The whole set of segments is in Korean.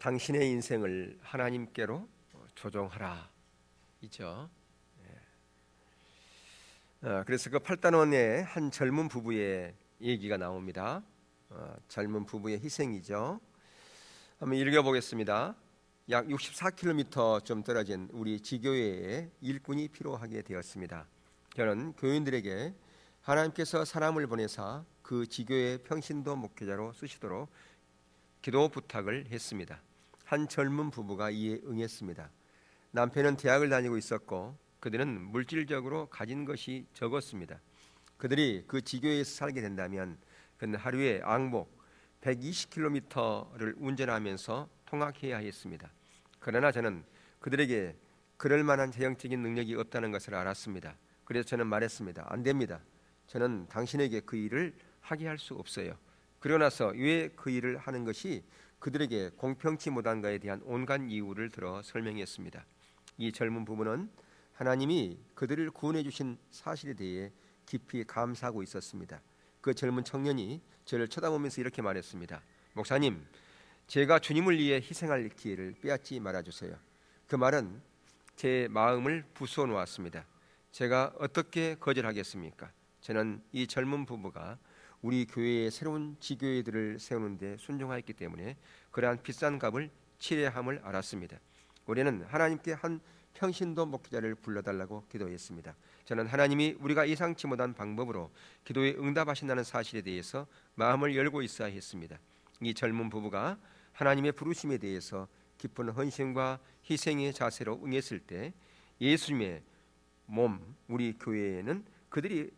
당신의 인생을 하나님께로 조종하라 이죠. 그래서 그 팔단원의 한 젊은 부부의 얘기가 나옵니다. 젊은 부부의 희생이죠. 한번 읽어보겠습니다. 약 64km 좀 떨어진 우리 지교회에 일꾼이 필요하게 되었습니다. 저는 교인들에게 하나님께서 사람을 보내사 그 지교회 평신도 목회자로 쓰시도록 기도 부탁을 했습니다. 한 젊은 부부가 이에 응했습니다. 남편은 대학을 다니고 있었고 그들은 물질적으로 가진 것이 적었습니다. 그들이 그 지교회에서 살게 된다면 그는 하루에 왕복 120km를 운전하면서 통학해야 했습니다. 그러나 저는 그들에게 그럴 만한 재정적인 능력이 없다는 것을 알았습니다. 그래서 저는 말했습니다. 안 됩니다. 저는 당신에게 그 일을 하게 할 수 없어요. 그러고 나서 왜 그 일을 하는 것이 그들에게 공평치 못한가에 대한 온갖 이유를 들어 설명했습니다. 이 젊은 부부는 하나님이 그들을 구원해 주신 사실에 대해 깊이 감사하고 있었습니다. 그 젊은 청년이 저를 쳐다보면서 이렇게 말했습니다. 목사님, 제가 주님을 위해 희생할 기회를 빼앗지 말아주세요. 그 말은 제 마음을 부수어 놓았습니다. 제가 어떻게 거절하겠습니까? 저는 이 젊은 부부가 우리 교회의 새로운 지교회들을 세우는 데 순종하였기 때문에 그러한 비싼 값을 치러야 함을 알았습니다. 우리는 하나님께 한 평신도 목회자를 불러달라고 기도했습니다. 저는 하나님이 우리가 예상치 못한 방법으로 기도에 응답하신다는 사실에 대해서 마음을 열고 있어야 했습니다. 이 젊은 부부가 하나님의 부르심에 대해서 깊은 헌신과 희생의 자세로 응했을 때 예수님의 몸, 우리 교회에는 그들이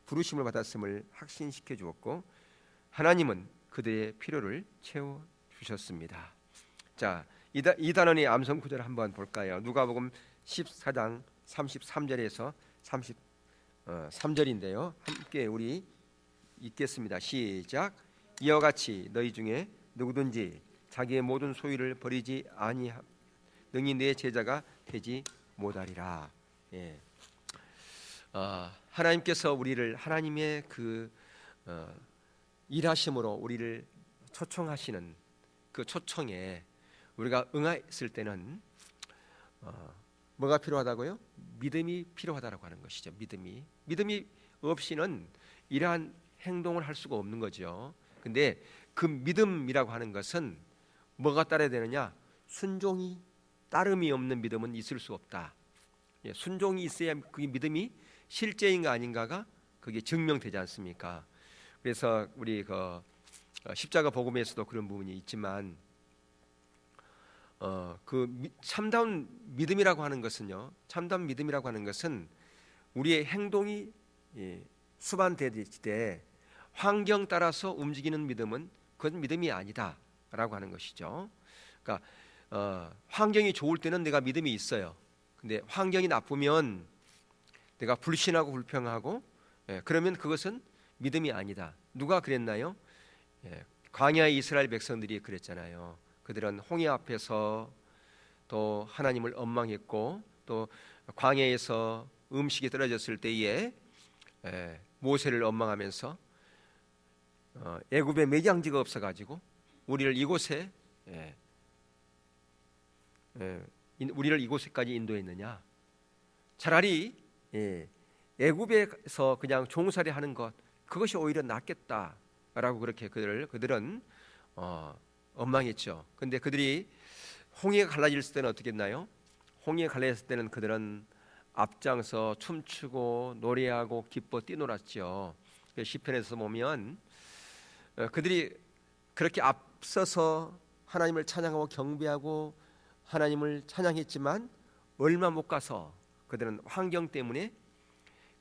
부르심을 받았음을 확신시켜 주었고 하나님은 그들의 필요를 채워 주셨습니다. 자, 이 단원의 암송 구절을 한번 볼까요? 누가복음 14장 33절에서 33절인데요. 함께 우리 읽겠습니다. 시작. 이와 같이 너희 중에 누구든지 자기의 모든 소유를 버리지 아니하 능히 내 제자가 되지 못하리라. 하나님께서 우리를 하나님의 그 일하심으로 우리를 초청하시는 그 초청에 우리가 응했을 때는 뭐가 필요하다고요? 믿음이 필요하다라고 하는 것이죠. 믿음이 없이는 이러한 행동을 할 수가 없는 거죠. 근데 그 믿음이라고 하는 것은 뭐가 따라야 되느냐? 순종이 따름이 없는 믿음은 있을 수 없다. 순종이 있어야 그 믿음이 실제인가 아닌가가 그게 증명되지 않습니까? 그래서 우리 그 십자가 복음에서도 그런 부분이 있지만 참다운 믿음이라고 하는 것은요. 참다운 믿음이라고 하는 것은 우리의 행동이 수반될 때 환경 따라서 움직이는 믿음은 그건 믿음이 아니다라고 하는 것이죠. 그러니까 환경이 좋을 때는 내가 믿음이 있어요. 근데 환경이 나쁘면 내가 불신하고 불평하고 그러면 그것은 믿음이 아니다. 누가 그랬나요? 광야의 이스라엘 백성들이 그랬잖아요. 그들은 홍해 앞에서 또 하나님을 원망했고 또 광야에서 음식이 떨어졌을 때에 모세를 원망하면서 애굽에 매장지가 없어가지고 우리를 이곳에까지 인도했느냐? 차라리 애굽에서 그냥 종살이 하는 것 그것이 오히려 낫겠다라고 그렇게 그들은 원망했죠. 근데 그들이 홍해가 갈라졌을 때는 어떻게 했나요? 홍해가 갈라졌을 때는 그들은 앞장서 춤추고 노래하고 기뻐 뛰놀았죠. 시편에서 보면 그들이 그렇게 앞서서 하나님을 찬양하고 경배하고 하나님을 찬양했지만 얼마 못 가서 그들은 환경 때문에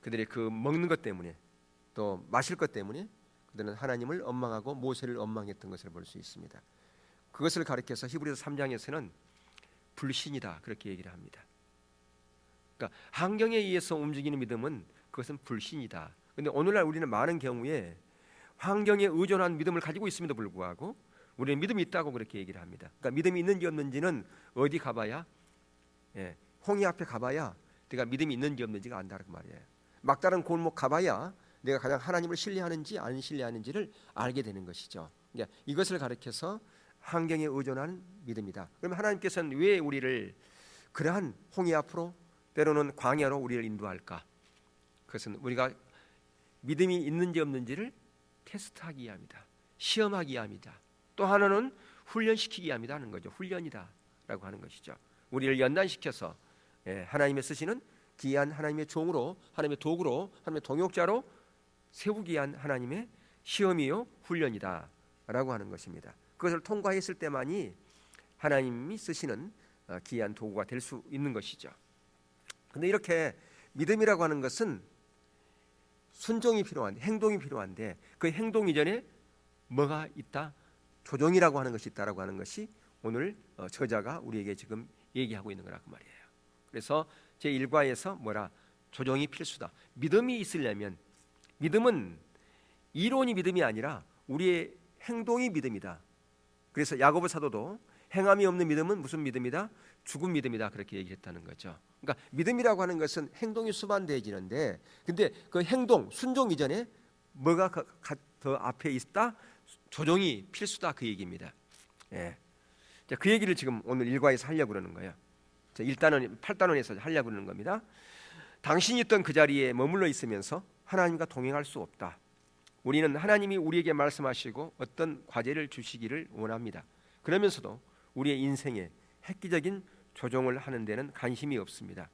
그들의 그 먹는 것 때문에 또 마실 것 때문에 그들은 하나님을 원망하고 모세를 원망했던 것을 볼 수 있습니다. 그것을 가리켜서 히브리서 3장에서는 불신이다 그렇게 얘기를 합니다. 그러니까 환경에 의해서 움직이는 믿음은 그것은 불신이다. 그런데 오늘날 우리는 많은 경우에 환경에 의존한 믿음을 가지고 있음에도 불구하고 우리는 믿음이 있다고 그렇게 얘기를 합니다. 그러니까 믿음이 있는지 없는지는 어디 가봐야 홍해 앞에 가봐야 내가 믿음이 있는지 없는지가 안다는 말이에요. 막다른 골목 가봐야 내가 가장 하나님을 신뢰하는지 안 신뢰하는지를 알게 되는 것이죠. 그러니까 이것을 가리켜서 환경에 의존하는 믿음이다. 그러면 하나님께서는 왜 우리를 그러한 홍해 앞으로 때로는 광야로 우리를 인도할까? 그것은 우리가 믿음이 있는지 없는지를 테스트하기 위함이다. 시험하기 위함이다. 또 하나는 훈련시키기 위함이다 하는 거죠. 훈련이다라고 하는 것이죠. 우리를 연단시켜서 하나님의 쓰시는 귀한 하나님의 종으로, 하나님의 도구로, 하나님의 동역자로 세우기 위한 하나님의 시험이요 훈련이다라고 하는 것입니다. 그것을 통과했을 때만이 하나님이 쓰시는 귀한 도구가 될 수 있는 것이죠. 그런데 이렇게 믿음이라고 하는 것은 순종이 필요한데, 행동이 필요한데 그 행동 이전에 뭐가 있다? 조정이라고 하는 것이 있다라고 하는 것이 오늘 저자가 우리에게 지금 얘기하고 있는 거라고 말이에요. 그래서 제1과에서 뭐라? 조정이 필수다. 믿음이 있으려면, 믿음은 이론이 믿음이 아니라 우리의 행동이 믿음이다. 그래서 야고보 사도도 행함이 없는 믿음은 무슨 믿음이다? 죽은 믿음이다. 그렇게 얘기했다는 거죠. 그러니까 믿음이라고 하는 것은 행동이 수반되어지는데, 근데 그 행동, 순종 이전에 뭐가 더 앞에 있다? 조정이 필수다. 그 얘기입니다. 예. 자, 그 얘기를 지금 오늘 1과에서 하려고 그러는 거예요. 자, 8단원에서 하려고 그러는 겁니다. 당신이 있던 그 자리에 머물러 있으면서 하나님과 동행할 수 없다. 우리는 하나님이 우리에게 말씀하시고 어떤 과제를 주시기를 원합니다. 그러면서도 우리의 인생에 획기적인 조정을 하는 데는 관심이 없습니다.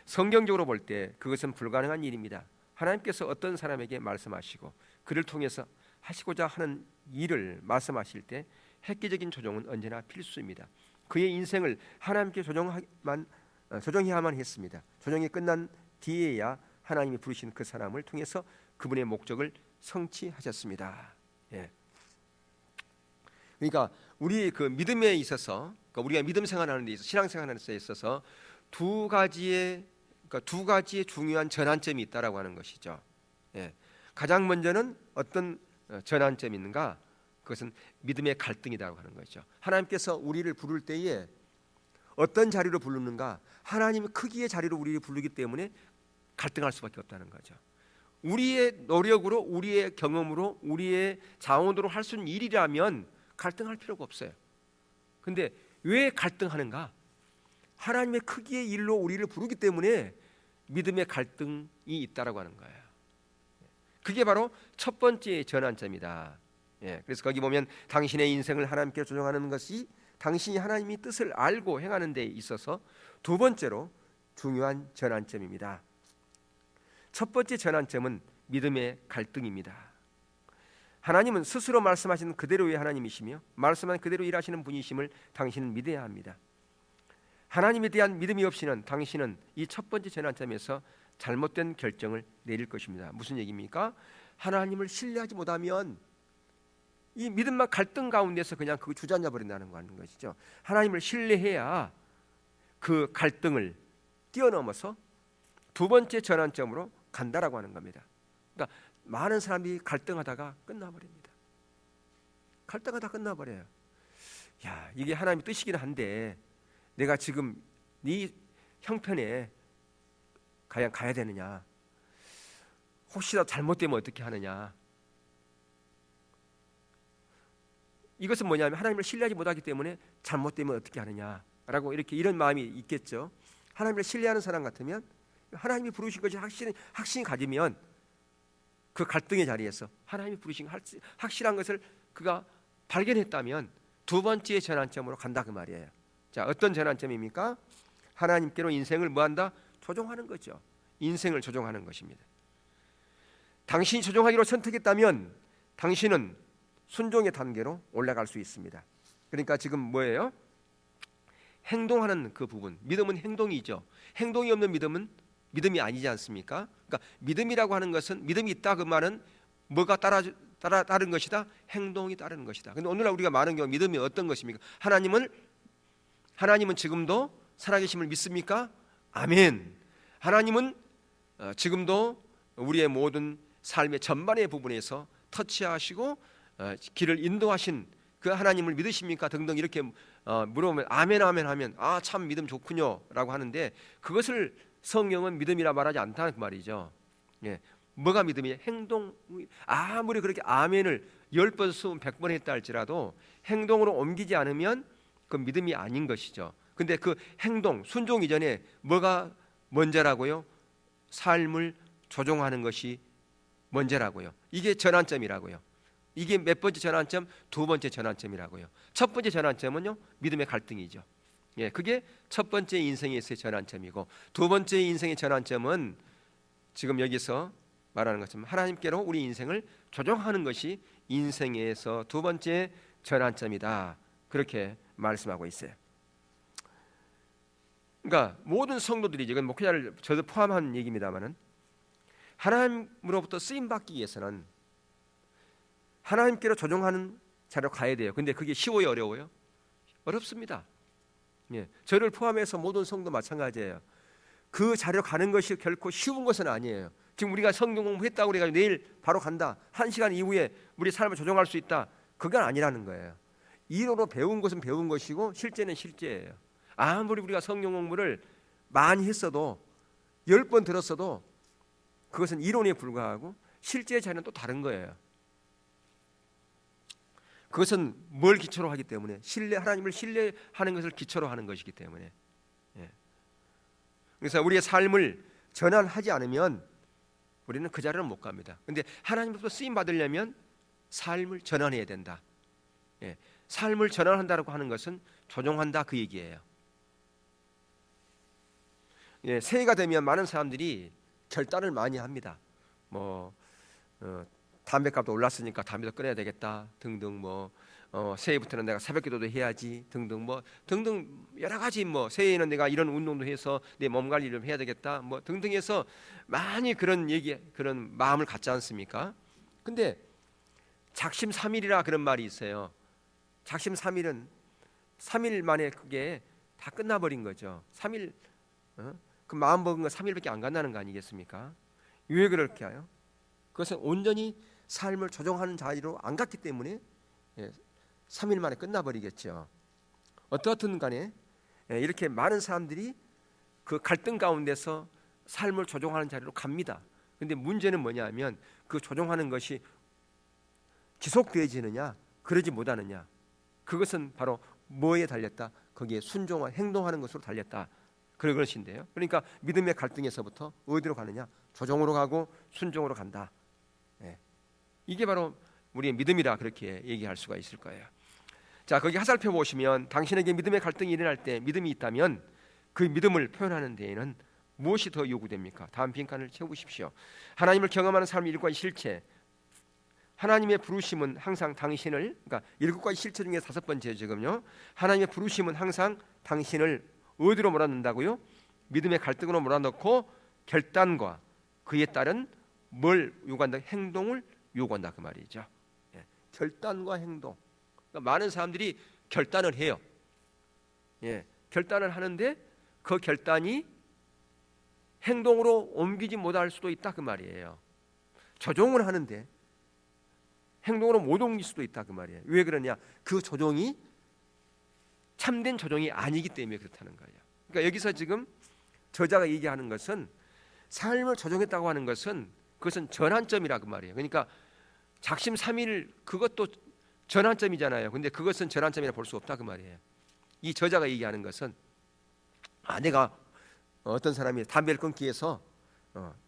성경적으로 볼 때 그것은 불가능한 일입니다. 하나님께서 어떤 사람에게 말씀하시고 그를 통해서 하시고자 하는 일을 말씀하실 때 획기적인 조정은 언제나 필수입니다. 그의 인생을 하나님께 조정해야만 했습니다. 조정이 끝난 뒤에야 하나님이 부르신 그 사람을 통해서 그분의 목적을 성취하셨습니다. 예. 그러니까 우리 그 믿음에 있어서, 그러니까 우리가 믿음 생활하는 데 있어서, 신앙생활하는 데 있어서 두 가지의 중요한 전환점이 있다라고 하는 것이죠. 예. 가장 먼저는 어떤 전환점이 있는가? 그것은 믿음의 갈등이라고 하는 것이죠. 하나님께서 우리를 부를 때에 어떤 자리로 부르는가? 하나님의 크기의 자리로 우리를 부르기 때문에 갈등할 수밖에 없다는 거죠. 우리의 노력으로, 우리의 경험으로, 우리의 자원으로 할 수 있는 일이라면 갈등할 필요가 없어요. 근데 왜 갈등하는가? 하나님의 크기의 일로 우리를 부르기 때문에 믿음의 갈등이 있다라고 하는 거예요. 그게 바로 첫 번째 전환점이다. 예, 그래서 거기 보면 당신의 인생을 하나님께 조정하는 것이 당신이 하나님의 뜻을 알고 행하는 데 있어서 두 번째로 중요한 전환점입니다. 첫 번째 전환점은 믿음의 갈등입니다. 하나님은 스스로 말씀하신 그대로의 하나님이시며 말씀한 그대로 일하시는 분이심을 당신은 믿어야 합니다. 하나님에 대한 믿음이 없이는 당신은 이 첫 번째 전환점에서 잘못된 결정을 내릴 것입니다. 무슨 얘기입니까? 하나님을 신뢰하지 못하면 이 믿음만 갈등 가운데서 그냥 그거 주저앉아 버린다는 거 하는 것이죠. 하나님을 신뢰해야 그 갈등을 뛰어넘어서 두 번째 전환점으로 간다라고 하는 겁니다. 그러니까 많은 사람이 갈등하다가 끝나버립니다. 갈등하다 끝나버려요. 야, 이게 하나님의 뜻이긴 한데 내가 지금 네 형편에 가야 되느냐? 혹시라도 잘못되면 어떻게 하느냐? 이것은 뭐냐면 하나님을 신뢰하지 못하기 때문에 잘못되면 어떻게 하느냐라고 이런 마음이 있겠죠. 하나님을 신뢰하는 사람 같으면 하나님이 부르신 것이 확신이 가지면 그 갈등의 자리에서 하나님이 부르신 확실한 것을 그가 발견했다면 두 번째 전환점으로 간다 그 말이에요. 자, 어떤 전환점입니까? 하나님께로 인생을 뭐한다? 조종하는 거죠. 인생을 조종하는 것입니다. 당신이 조종하기로 선택했다면 당신은 순종의 단계로 올라갈 수 있습니다. 그러니까 지금 뭐예요? 행동하는 그 부분. 믿음은 행동이죠. 행동이 없는 믿음은 믿음이 아니지 않습니까? 그러니까 믿음이라고 하는 것은 믿음이 있다 그 말은 뭐가 따른 것이다? 행동이 따르는 것이다. 근데 오늘날 우리가 많은 경우 믿음이 어떤 것입니까? 하나님은 지금도 살아계심을 믿습니까? 아멘. 하나님은 지금도 우리의 모든 삶의 전반의 부분에서 터치하시고 길을 인도하신 그 하나님을 믿으십니까? 등등 이렇게 물어보면 아멘 아멘 하면 아, 참 믿음 좋군요 라고 하는데 그것을 성경은 믿음이라 말하지 않다는 그 말이죠. 예, 뭐가 믿음이에요? 행동. 아무리 그렇게 아멘을 10번, 20번, 100번 했다 할지라도 행동으로 옮기지 않으면 그 믿음이 아닌 것이죠. 근데 그 행동, 순종 이전에 뭐가 먼저라고요? 삶을 조종하는 것이 먼저라고요. 이게 전환점이라고요. 이게 몇 번째 전환점? 두 번째 전환점이라고요. 첫 번째 전환점은요, 믿음의 갈등이죠. 예, 그게 첫 번째 인생에서의 전환점이고, 두 번째 인생의 전환점은 지금 여기서 말하는 것처럼 하나님께로 우리 인생을 조종하는 것이 인생에서 두 번째 전환점이다. 그렇게 말씀하고 있어요. 그러니까 모든 성도들이, 이건 목회자를 저도 포함한 얘기입니다만은, 하나님으로부터 쓰임 받기 위해서는 하나님께로 조종하는 자로 가야 돼요. 근데 그게 쉬워요, 어려워요? 어렵습니다. 예, 저를 포함해서 모든 성도 마찬가지예요. 그 자리로 가는 것이 결코 쉬운 것은 아니에요. 지금 우리가 성경 공부했다고 그래가지고 내일 바로 간다, 1시간 이후에 우리 삶을 조종할 수 있다, 그건 아니라는 거예요. 이론으로 배운 것은 배운 것이고 실제는 실제예요. 아무리 우리가 성경 공부를 많이 했어도 10번 들었어도 그것은 이론에 불과하고 실제의 자리는 또 다른 거예요. 그것은 뭘 기초로 하기 때문에, 하나님을 신뢰하는 것을 기초로 하는 것이기 때문에. 예. 그래서 우리의 삶을 전환하지 않으면 우리는 그 자리는 못 갑니다. 근데 하나님으로부터 쓰임 받으려면 삶을 전환해야 된다. 예. 삶을 전환한다고 하는 것은 조종한다, 그 얘기예요. 예, 새해가 되면 많은 사람들이 결단을 많이 합니다. 담배값도 올랐으니까 담배도 끊어야 되겠다 등등, 새해부터는 내가 새벽기도도 해야지 등등, 등등 여러 가지, 새해에는 내가 이런 운동도 해서 내 몸 관리를 해야 되겠다 등등 해서 많이 그런 마음을 갖지 않습니까? 근데 작심삼일이라 그런 말이 있어요. 작심삼일은 3일 만에 그게 다 끝나버린 거죠. 3일, 그 마음 먹은 거 3일밖에 안 간다는 거 아니겠습니까? 왜 그렇게 해요? 그것은 온전히 삶을 조종하는 자리로 안 갔기 때문에 3일 만에 끝나버리겠죠. 어떻든 간에 이렇게 많은 사람들이 그 갈등 가운데서 삶을 조종하는 자리로 갑니다. 그런데 문제는 뭐냐면 그 조종하는 것이 지속되어지느냐 그러지 못하느냐, 그것은 바로 뭐에 달렸다? 거기에 순종한 행동하는 것으로 달렸다, 그런 것인데요. 그러니까 믿음의 갈등에서부터 어디로 가느냐? 조종으로 가고 순종으로 간다. 이게 바로 우리의 믿음이라 그렇게 얘기할 수가 있을 거예요. 자, 거기 하살펴 보시면 당신에게 믿음의 갈등이 일어날 때 믿음이 있다면 그 믿음을 표현하는 데에는 무엇이 더 요구됩니까? 다음 빈칸을 채우십시오. 하나님을 경험하는 삶의 일과 실체. 하나님의 부르심은 항상 당신을, 그러니까 7가지 실체 중에 5번째 지금요. 하나님의 부르심은 항상 당신을 어디로 몰아넣는다고요? 믿음의 갈등으로 몰아넣고 결단과 그에 따른 뭘 요구한다? 행동을 요구한다, 그 말이죠. 예, 결단과 행동. 그러니까 많은 사람들이 결단을 해요. 예, 결단을 하는데 그 결단이 행동으로 옮기지 못할 수도 있다, 그 말이에요. 조종을 하는데 행동으로 못 옮길 수도 있다, 그 말이에요. 왜 그러냐? 그 조종이 참된 조종이 아니기 때문에 그렇다는 거예요. 그러니까 여기서 지금 저자가 얘기하는 것은 삶을 조종했다고 하는 것은 그것은 전환점이라 그 말이에요. 그러니까 작심삼일 그것도 전환점이잖아요. 근데 그것은 전환점이라 볼 수 없다, 그 말이에요. 이 저자가 얘기하는 것은 내가 어떤 사람이 담배를 끊기 위해서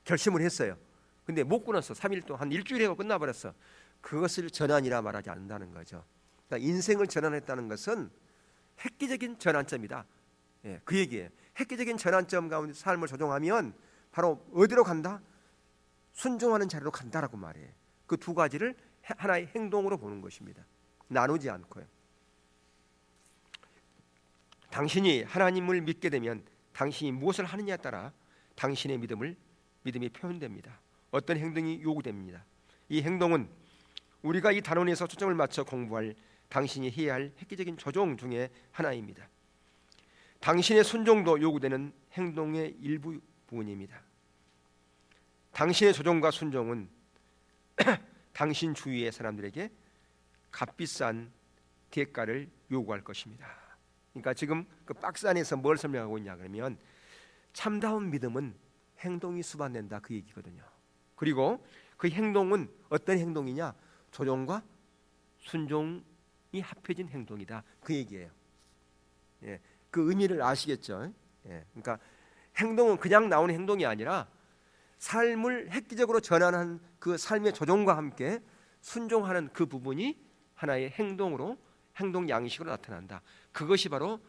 결심을 했어요. 근데 못 끊었어. 3일 동안, 한 일주일 하고 끝나버렸어. 그것을 전환이라 말하지 않는다는 거죠. 그러니까 인생을 전환했다는 것은 획기적인 전환점이다. 예, 그 얘기예요. 획기적인 전환점 가운데 삶을 조종하면 바로 어디로 간다? 순종하는 자리로 간다라고 말해요. 그 두 가지를 하나의 행동으로 보는 것입니다. 나누지 않고요. 당신이 하나님을 믿게 되면 당신이 무엇을 하느냐에 따라 당신의 믿음이 표현됩니다. 어떤 행동이 요구됩니다. 이 행동은 우리가 이 단원에서 초점을 맞춰 공부할 당신이 해야 할 획기적인 조종 중에 하나입니다. 당신의 순종도 요구되는 행동의 일부 부분입니다. 당신의 조종과 순종은 당신 주위의 사람들에게 값비싼 대가를 요구할 것입니다. 그러니까 지금 그 박스 안에서 뭘 설명하고 있냐 그러면 참다운 믿음은 행동이 수반된다, 그 얘기거든요. 그리고 그 행동은 어떤 행동이냐? 조종과 순종이 합해진 행동이다. 그 얘기예요. 예, 그 의미를 아시겠죠? 예, 그러니까 행동은 그냥 나오는 행동이 아니라 삶을 획기적으로 전환한 그 삶의 조종과 함께 순종하는 그 부분이 하나의 행동으로, 행동 양식으로 나타난다. 그것이 바로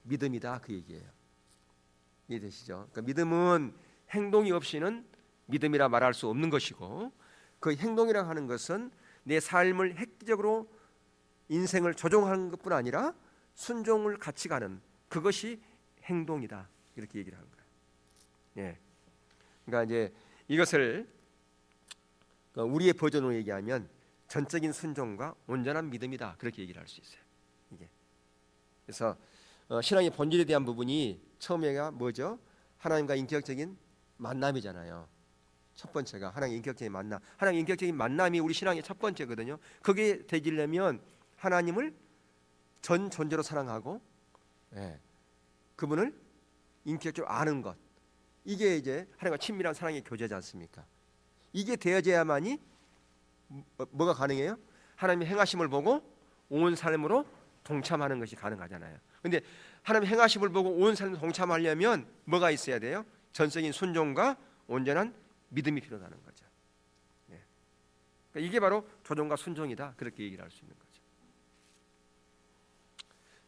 믿음이다, 그 얘기예요. 이해되시죠? 그러니까 믿음은 행동이 없이는 믿음이라 말할 수 없는 것이고, 그 행동이라고 하는 것은 내 삶을 획기적으로 인생을 조종하는 것뿐 아니라 순종을 같이 가는, 그것이 행동이다, 이렇게 얘기를 하는 거예요. 예. 그러니까 이제 이것을 우리의 버전으로 얘기하면 전적인 순종과 온전한 믿음이다, 그렇게 얘기를 할 수 있어요. 이게. 그래서 신앙의 본질에 대한 부분이 처음에가 뭐죠? 하나님과 인격적인 만남이잖아요. 첫 번째가 하나님의 인격적인 만남. 하나님의 인격적인 만남이 우리 신앙의 첫 번째거든요. 그게 되려면 하나님을 전 존재로 사랑하고, 예, 그분을 인격적으로 아는 것, 이게 이제 하나님과 친밀한 사랑의 교제지 않습니까? 이게 되어져야만이 뭐가 가능해요? 하나님의 행하심을 보고 온 삶으로 동참하는 것이 가능하잖아요. 그런데 하나님의 행하심을 보고 온 삶으로 동참하려면 뭐가 있어야 돼요? 전적인 순종과 온전한 믿음이 필요하다는 거죠. 네. 그러니까 이게 바로 조종과 순종이다, 그렇게 얘기를 할 수 있는 거죠.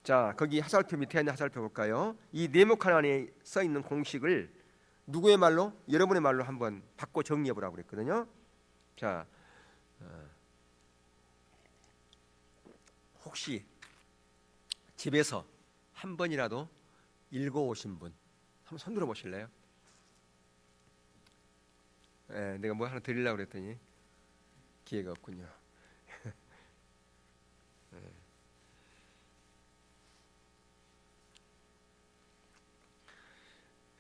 자, 거기 하살표 밑에 있는 하살표 볼까요? 이 네모칸 안에 써 있는 공식을 누구의 말로? 여러분의 말로 한번 바꿔 정리해 보라고 그랬거든요. 자, 혹시 집에서 한 번이라도 읽어 오신 분 한번 손 들어 보실래요? 예, 내가 뭐 하나 드리려고 그랬더니 기회가 없군요.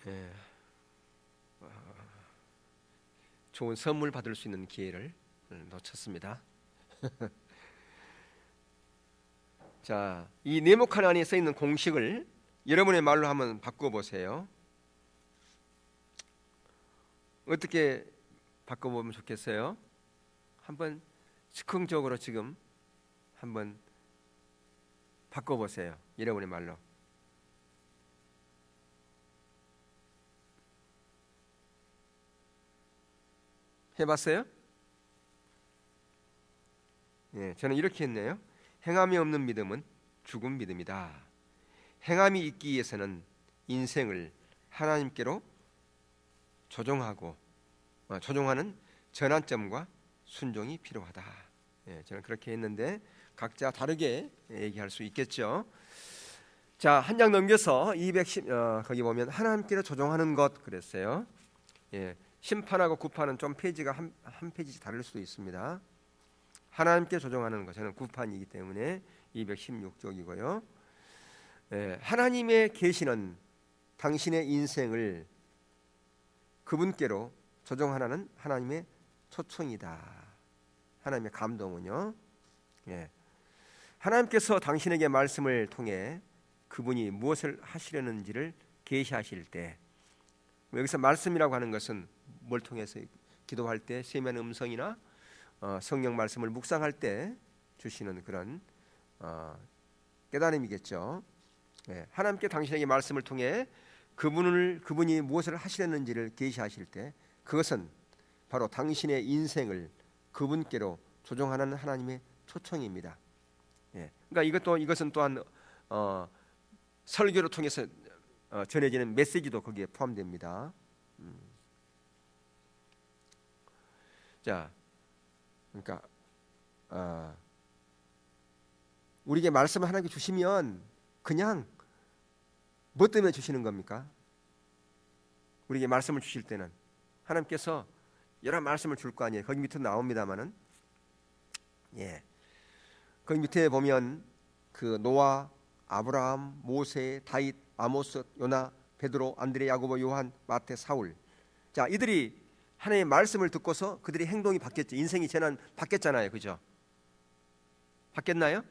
예. 좋은 선물 받을 수 있는 기회를 놓쳤습니다. 자, 이 네모칸 안에 써 있는 공식을 여러분의 말로 한번 바꿔 보세요. 어떻게 바꿔 보면 좋겠어요? 한번 즉흥적으로 지금 한번 바꿔 보세요. 여러분의 말로. 해봤어요? 예, 저는 이렇게 했네요. 행함이 없는 믿음은 죽은 믿음이다. 행함이 있기 위해서는 인생을 하나님께로 조종하는 전환점과 순종이 필요하다. 예, 저는 그렇게 했는데 각자 다르게 얘기할 수 있겠죠. 자, 한 장 넘겨서 210 거기 보면 하나님께로 조종하는 것 그랬어요. 예, 심판하고 구판은 좀 페이지가 한 페이지 다를 수도 있습니다. 하나님께 조종하는 것, 저는 구판이기 때문에 216쪽이고요. 예, 하나님의 계시는 당신의 인생을 그분께로 조종하라는 하나님의 초청이다. 하나님의 감동은요. 예, 하나님께서 당신에게 말씀을 통해 그분이 무엇을 하시려는지를 계시하실 때, 여기서 말씀이라고 하는 것은 뭘 통해서 기도할 때 세미한 음성이나 성령 말씀을 묵상할 때 주시는 그런 깨달음이겠죠. 예, 하나님께 당신에게 말씀을 통해 그분이 무엇을 하시려는지를 계시하실 때, 그것은 바로 당신의 인생을 그분께로 조종하는 하나님의 초청입니다. 예, 그러니까 이것은 또한 설교를 통해서 전해지는 메시지도 거기에 포함됩니다. 자, 그러니까 우리에게 말씀을 하나님께 주시면 그냥 뭐 때문에 주시는 겁니까? 우리에게 말씀을 주실 때는 하나님께서 여러 말씀을 줄 거 아니에요. 거기 밑에 나옵니다만은, 예, 거기 밑에 보면 그 노아, 아브라함, 모세, 다윗, 아모스, 요나, 베드로, 안드레, 야고보, 요한, 마태, 사울. 자, 이들이 하나님의 말씀을 듣고서 그들의 행동이 바뀌었죠. 인생이 전환 바뀌었잖아요, 그죠? 바뀌었나요?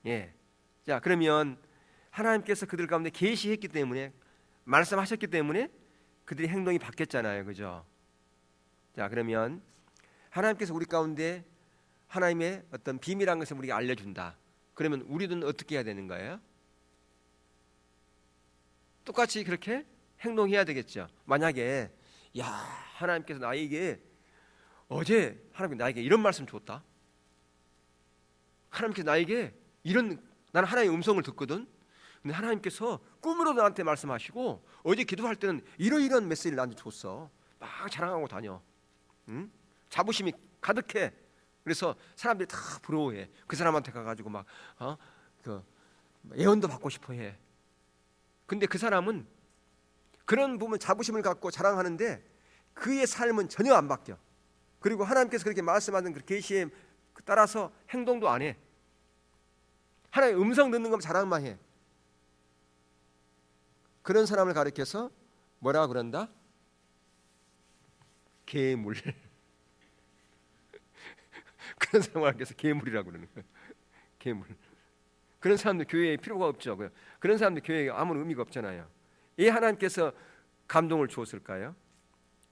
예. 자, 그러면 하나님께서 그들 가운데 계시했기 때문에, 말씀하셨기 때문에 그들의 행동이 바뀌었잖아요, 그죠? 자, 그러면 하나님께서 우리 가운데 하나님의 어떤 비밀한 것을 우리가 알려준다. 그러면 우리는 어떻게 해야 되는 거예요? 똑같이 그렇게 행동해야 되겠죠. 만약에 야, 하나님께서 나에게 어제 하나님께서 나에게 이런 말씀 줬다. 하나님께서 나에게 이런, 나는 하나님의 음성을 듣거든. 근데 하나님께서 꿈으로 나한테 말씀하시고 어제 기도할 때는 이런 메시지를 나한테 줬어. 막 자랑하고 다녀. 응? 자부심이 가득해. 그래서 사람들이 다 부러워해. 그 사람한테 가가지고 막 예언도 받고 싶어해. 근데 그 사람은 그런 부분 자부심을 갖고 자랑하는데 그의 삶은 전혀 안 바뀌어. 그리고 하나님께서 그렇게 말씀하는 그 계시에 따라서 행동도 안 해. 하나님의 음성 듣는 것만 자랑만 해. 그런 사람을 가리켜서 뭐라고 그런다? 괴물. 그런 사람을 가리켜서 괴물이라고 그러는 거예요. 괴물. 그런 사람들 교회에 필요가 없죠. 그런 사람들 교회에 아무런 의미가 없잖아요. 왜 하나님께서 감동을 주었을까요?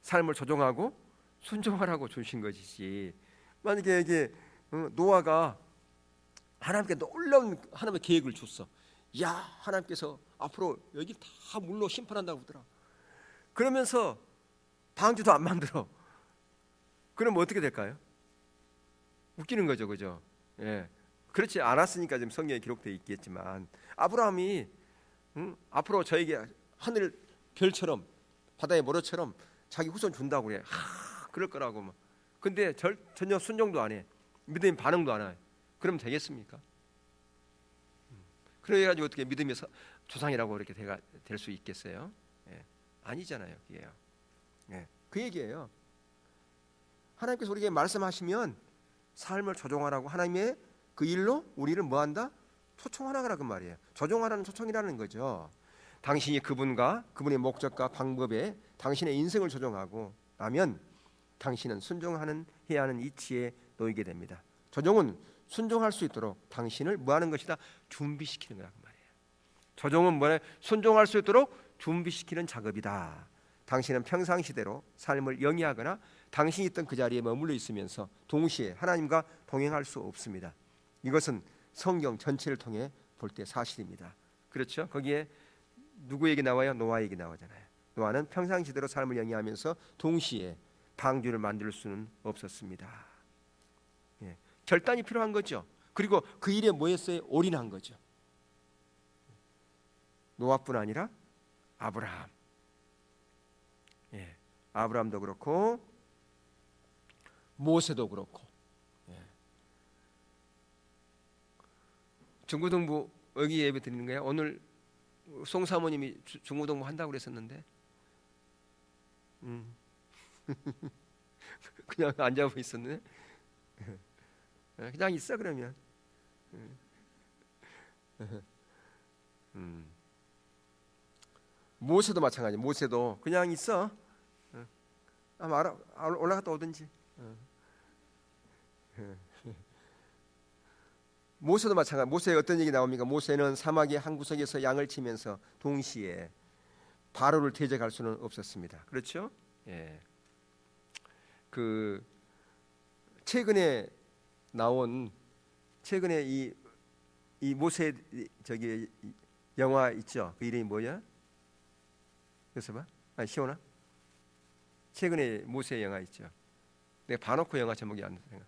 삶을 조종하고 순종하라고 주신 것이지. 만약에 이게 노아가 하나님께 놀라운 하나님의 계획을 줬어. 야, 하나님께서 앞으로 여기 다 물로 심판한다고 그러더라. 그러면서 방주도 안 만들어. 그럼 어떻게 될까요? 웃기는 거죠, 그죠? 예. 그렇지 않았으니까 지금 성경에 기록되어 있겠지만 아브라함이 앞으로 저에게 하늘 별처럼 바다의 모래처럼 자기 후손 준다고 그래. 그럴 거라고 막. 근데 전혀 순종도 안 해. 믿음의 반응도 안 해. 그럼 되겠습니까? 그래가지고 어떻게 믿음의 조상이라고 이렇게 될 수 있겠어요? 예. 아니잖아요, 그게요. 예. 그 얘기예요. 하나님께서 우리에게 말씀하시면 삶을 조종하라고 하나님의 그 일로 우리를 뭐한다? 초청하라고 그 말이에요. 조종하라는 초청이라는 거죠. 당신이 그분과 그분의 목적과 방법에 당신의 인생을 조종하고 나면 당신은 순종하는 해야 하는 이치에 놓이게 됩니다. 조종은 순종할 수 있도록 당신을 뭐하는 것이다? 준비시키는 거란 말이에요. 조종은 뭐냐? 순종할 수 있도록 준비시키는 작업이다. 당신은 평상시대로 삶을 영위하거나 당신이 있던 그 자리에 머물러 있으면서 동시에 하나님과 동행할 수 없습니다. 이것은 성경 전체를 통해 볼 때 사실입니다. 그렇죠? 거기에 누구 얘기 나와요? 노아 얘기 나오잖아요. 노아는 평상시대로 삶을 영위하면서 동시에 방주를 만들 수는 없었습니다. 예, 결단이 필요한 거죠. 그리고 그 일에 뭐였어요? 올인한 거죠. 노아뿐 아니라 아브라함. 예, 아브라함도 그렇고 모세도 그렇고. 예. 중고등부 여기 예배 드리는 거예요. 오늘 송 사모님이 중고등부 한다고 그랬었는데 그냥 앉아보고 있었네. 그냥 있어 그러면. 모세도 마찬가지. 모세도 그냥 있어. 아마 올라갔다 오든지. 모세도 마찬가지. 모세에 어떤 얘기 나옵니까? 모세는 사막의 한 구석에서 양을 치면서 동시에 바로를 대적할 수는 없었습니다. 그렇죠? 예. 그 최근에 이 모세 저기 영화 있죠? 그 이름이 뭐야? 그래서 봐. 시온아. 최근에 모세 영화 있죠. 내가 봐놓고 영화 제목이 안 생각.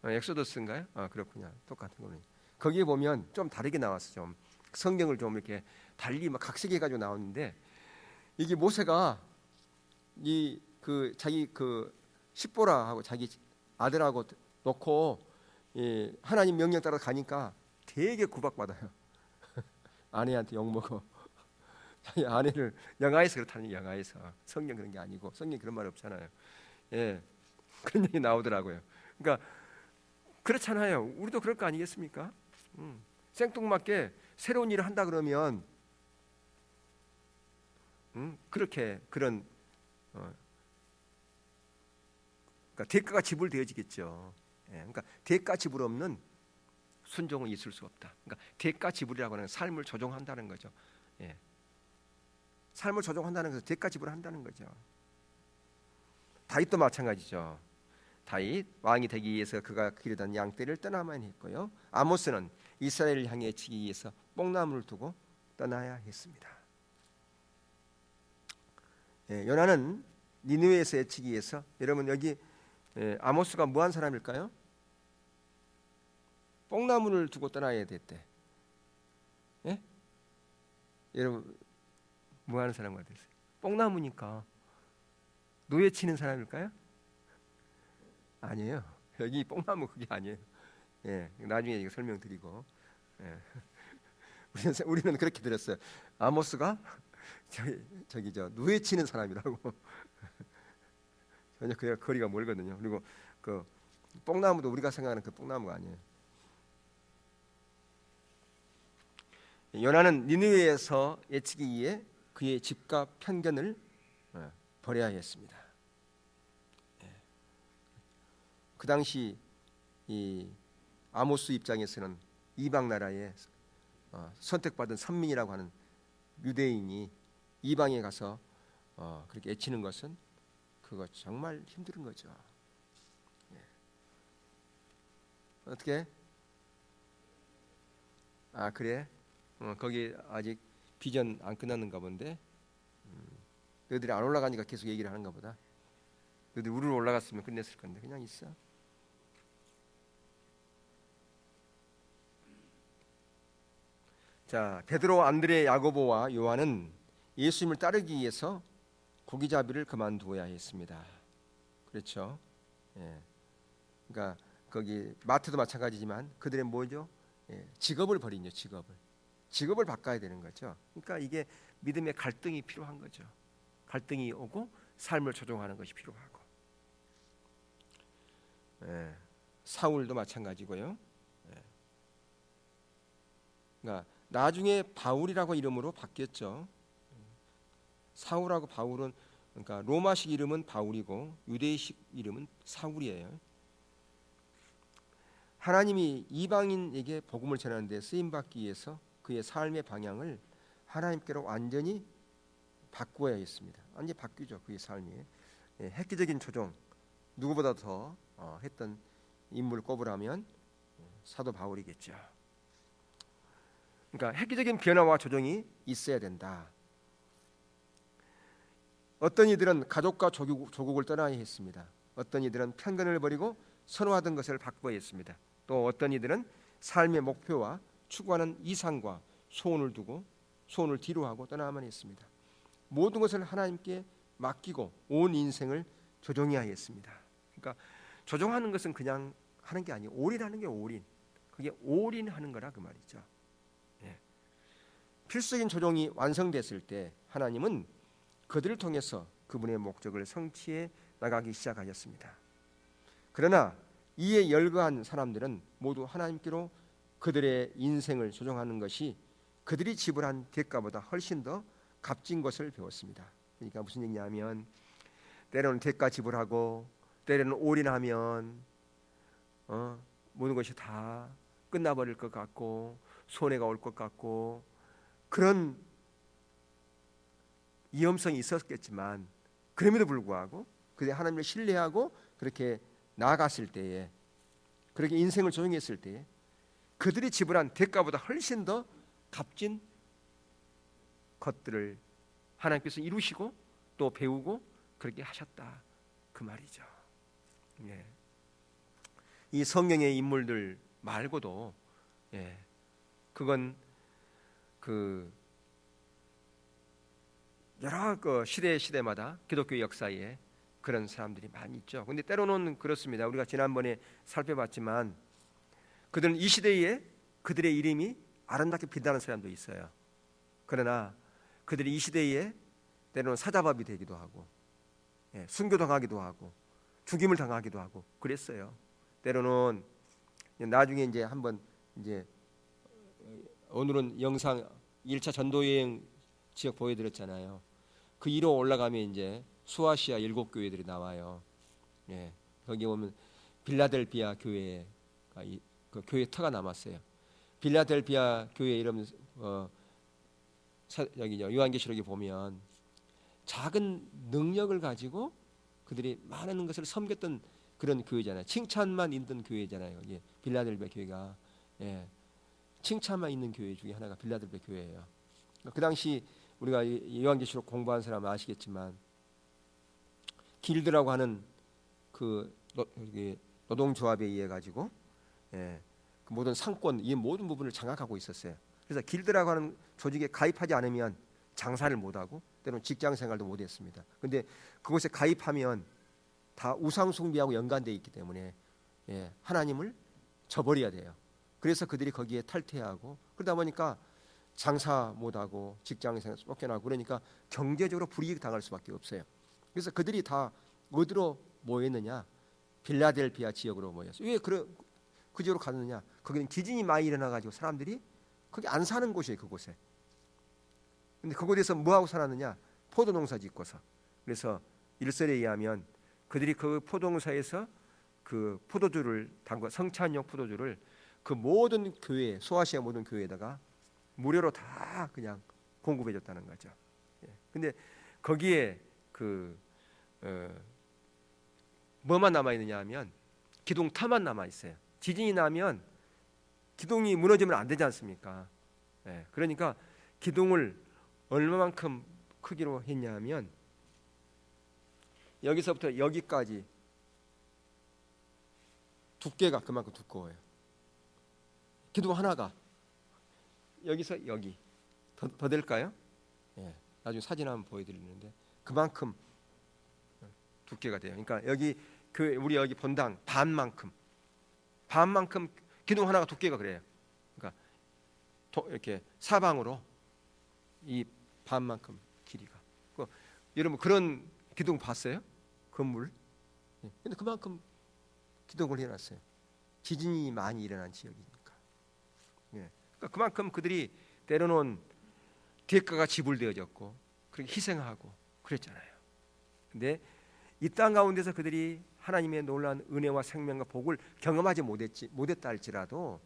엑소더스인가요? 그렇군요. 똑같은 거는. 거기에 보면 좀 다르게 나왔어. 좀 성경을 좀 이렇게 달리 막 각색해 가지고 나오는데 이게 모세가 자기 십보라하고 자기 아들하고 놓고 하나님 명령 따라 가니까 되게 구박받아요. 아내한테 욕 먹어. 자기 아내를 영화에서 그렇다는 영화에서 성경 그런 게 아니고 성경 그런 말 없잖아요. 예, 그런 얘기 나오더라고요. 그러니까 그렇잖아요. 우리도 그럴 거 아니겠습니까? 생뚱맞게 새로운 일을 한다 그러면 그렇게 그런 그러니까 대가가 지불되어지겠죠. 예, 그러니까 대가 지불 없는 순종은 있을 수 없다. 그러니까 대가 지불이라고 하는 삶을 조종한다는 거죠. 예. 삶을 조종한다는 것은 대가 지불을 한다는 거죠. 다윗도 마찬가지죠. 다윗 왕이 되기 위해서 그가 기르던 양떼를 떠나만 했고요. 아모스는 이스라엘을 향해 치기 위해서 뽕나무를 두고 떠나야 했습니다. 요나는 니느웨에서 해치기 위해서, 여러분 여기 아모스가 뭐한 사람일까요? 뽕나무를 두고 떠나야 됐대. 예? 여러분 뭐 하는 사람 같으세요? 뽕나무니까 노예 치는 사람일까요? 아니에요. 여기 뽕나무 그게 아니에요. 나중에 설명드리고. 우리는 그렇게 들었어요. 아모스가 저기 노예 치는 사람이라고. 전혀 그 거리가 멀거든요. 그리고 그 뽕나무도 우리가 생각하는 그 뽕나무가 아니에요. 요나는 니느웨에서 예치기 위해 그의 집과 편견을 버려야 했습니다. 그 당시 이 아모스 입장에서는 이방 나라에 선택받은 선민이라고 하는 유대인이 이방에 가서 그렇게 애치는 것은 그거 정말 힘든 거죠. 어떻게? 아 그래? 거기 아직 비전 안 끝났는가 본데. 너희들이 안 올라가니까 계속 얘기를 하는가 보다. 너희들 우르르 올라갔으면 끝냈을 건데 그냥 있어. 자, 베드로, 안드레, 야고보와 요한은 예수님을 따르기 위해서 고기잡이를 그만두어야 했습니다. 그렇죠? 그러니까 거기 마트도 마찬가지지만 그들의 뭐죠? 직업을 버리죠. 직업을 바꿔야 되는 거죠. 그러니까 이게 믿음의 갈등이 필요한 거죠. 갈등이 오고 삶을 조종하는 것이 필요하고. 사울도 마찬가지고요. 그러니까 나중에 바울이라고 이름으로 바뀌었죠. 사울하고 바울은 그러니까 로마식 이름은 바울이고 유대식 이름은 사울이에요. 하나님이 이방인에게 복음을 전하는 데 쓰임 받기 위해서 그의 삶의 방향을 하나님께로 완전히 바꾸어야 했습니다. 완전히 바뀌죠. 그의 삶이. 획기적인 조정, 누구보다 더 했던 인물 꼽으라면 사도 바울이겠죠. 그러니까 획기적인 변화와 조정이 있어야 된다. 어떤 이들은 가족과 조국을 떠나야 했습니다. 어떤 이들은 편견을 버리고 선호하던 것을 바꾸어야 했습니다. 또 어떤 이들은 삶의 목표와 추구하는 이상과 소원을 뒤로 하고 떠나야만 했습니다. 모든 것을 하나님께 맡기고 온 인생을 조정해야 했습니다. 그러니까 조정하는 것은 그냥 하는 게 아니에요. 올인하는 게 올인. 그게 올인하는 거라 그 말이죠. 필수적인 조정이 완성됐을 때 하나님은 그들을 통해서 그분의 목적을 성취해 나가기 시작하셨습니다. 그러나 이에 열거한 사람들은 모두 하나님께로 그들의 인생을 조정하는 것이 그들이 지불한 대가보다 훨씬 더 값진 것을 배웠습니다. 그러니까 무슨 얘기냐면 때로는 대가 지불하고 때로는 올인하면 모든 것이 다 끝나버릴 것 같고 손해가 올 것 같고 그런 위험성이 있었겠지만 그럼에도 불구하고 그들이 하나님을 신뢰하고 그렇게 나아갔을 때에 그렇게 인생을 조정했을 때에 그들이 지불한 대가보다 훨씬 더 값진 것들을 하나님께서 이루시고 또 배우고 그렇게 하셨다 그 말이죠. 이 성경의 인물들 말고도 그건 그 여러 그 시대마다 기독교 역사에 그런 사람들이 많이 있죠. 근데 때로는 그렇습니다. 우리가 지난번에 살펴봤지만 그들은 이 시대에 그들의 이름이 아름답게 빛나는 사람도 있어요. 그러나 그들이 이 시대에 때로는 사자밥이 되기도 하고 순교당하기도 하고 죽임을 당하기도 하고 그랬어요. 때로는 나중에 이제 한번 이제 오늘은 영상 1차 전도여행 지역 보여드렸잖아요. 그 위로 올라가면 이제 수아시아 7교회들이 나와요. 거기 보면 빌라델비아 교회 그 교회 터가 남았어요. 빌라델비아 교회 이름 여기죠. 요한계시록에 보면 작은 능력을 가지고 그들이 많은 것을 섬겼던 그런 교회잖아요. 칭찬만 있는 교회잖아요. 예, 빌라델베 교회가 예, 칭찬만 있는 교회 중에 하나가 빌라델베 교회예요. 그 당시 우리가 요한계시록 공부한 사람은 아시겠지만 길드라고 하는 그 노동조합에 의해 가지고 예, 그 모든 상권 이 모든 부분을 장악하고 있었어요. 그래서 길드라고 하는 조직에 가입하지 않으면 장사를 못하고 때로는 직장 생활도 못했습니다. 그런데 그곳에 가입하면 다 우상 숭배하고 연관되어 있기 때문에 예, 하나님을 저버려야 돼요. 그래서 그들이 거기에 탈퇴하고 그러다 보니까 장사 못하고 직장에서 쫓겨나고 그러니까 경제적으로 불이익 당할 수밖에 없어요. 그래서 그들이 다 어디로 모였느냐? 빌라델비아 지역으로 모였어요. 왜 그 지역으로 갔느냐? 거기는 지진이 많이 일어나가지고 사람들이 거기 안 사는 곳이에요. 그곳에. 근데 그곳에서 뭐하고 살았느냐? 포도농사 짓고서. 그래서 일설에 의하면 그들이 그 포도농사에서 그 포도주를 담궈 성찬용 포도주를 그 모든 교회 소아시아 모든 교회에다가 무료로 다 그냥 공급해 줬다는 거죠. 예. 근데 거기에 뭐만 남아 있느냐 하면 기둥터만 남아 있어요. 지진이 나면 기둥이 무너지면 안 되지 않습니까? 예. 그러니까 기둥을 얼마만큼 크기로 했냐 하면 여기서부터 여기까지 두께가 그만큼 두꺼워요. 기둥 하나가 여기서 여기 더 될까요? 예, 나중에 사진 한번 보여드리는데 그만큼 두께가 돼요. 그러니까 여기 우리 여기 본당 반만큼 기둥 하나가 두께가 그래요. 그러니까 이렇게 사방으로 이 반만큼 길이가. 여러분 그런 기둥 봤어요? 건물? 예, 근데 그만큼 기둥을 해놨어요. 지진이 많이 일어난 지역이니까. 예. 그러니까 그만큼 그들이 때려놓은 대가가 지불되어졌고 그렇게 희생하고 그랬잖아요. 근데 이 땅 가운데서 그들이 하나님의 놀라운 은혜와 생명과 복을 경험하지 못했다 할지라도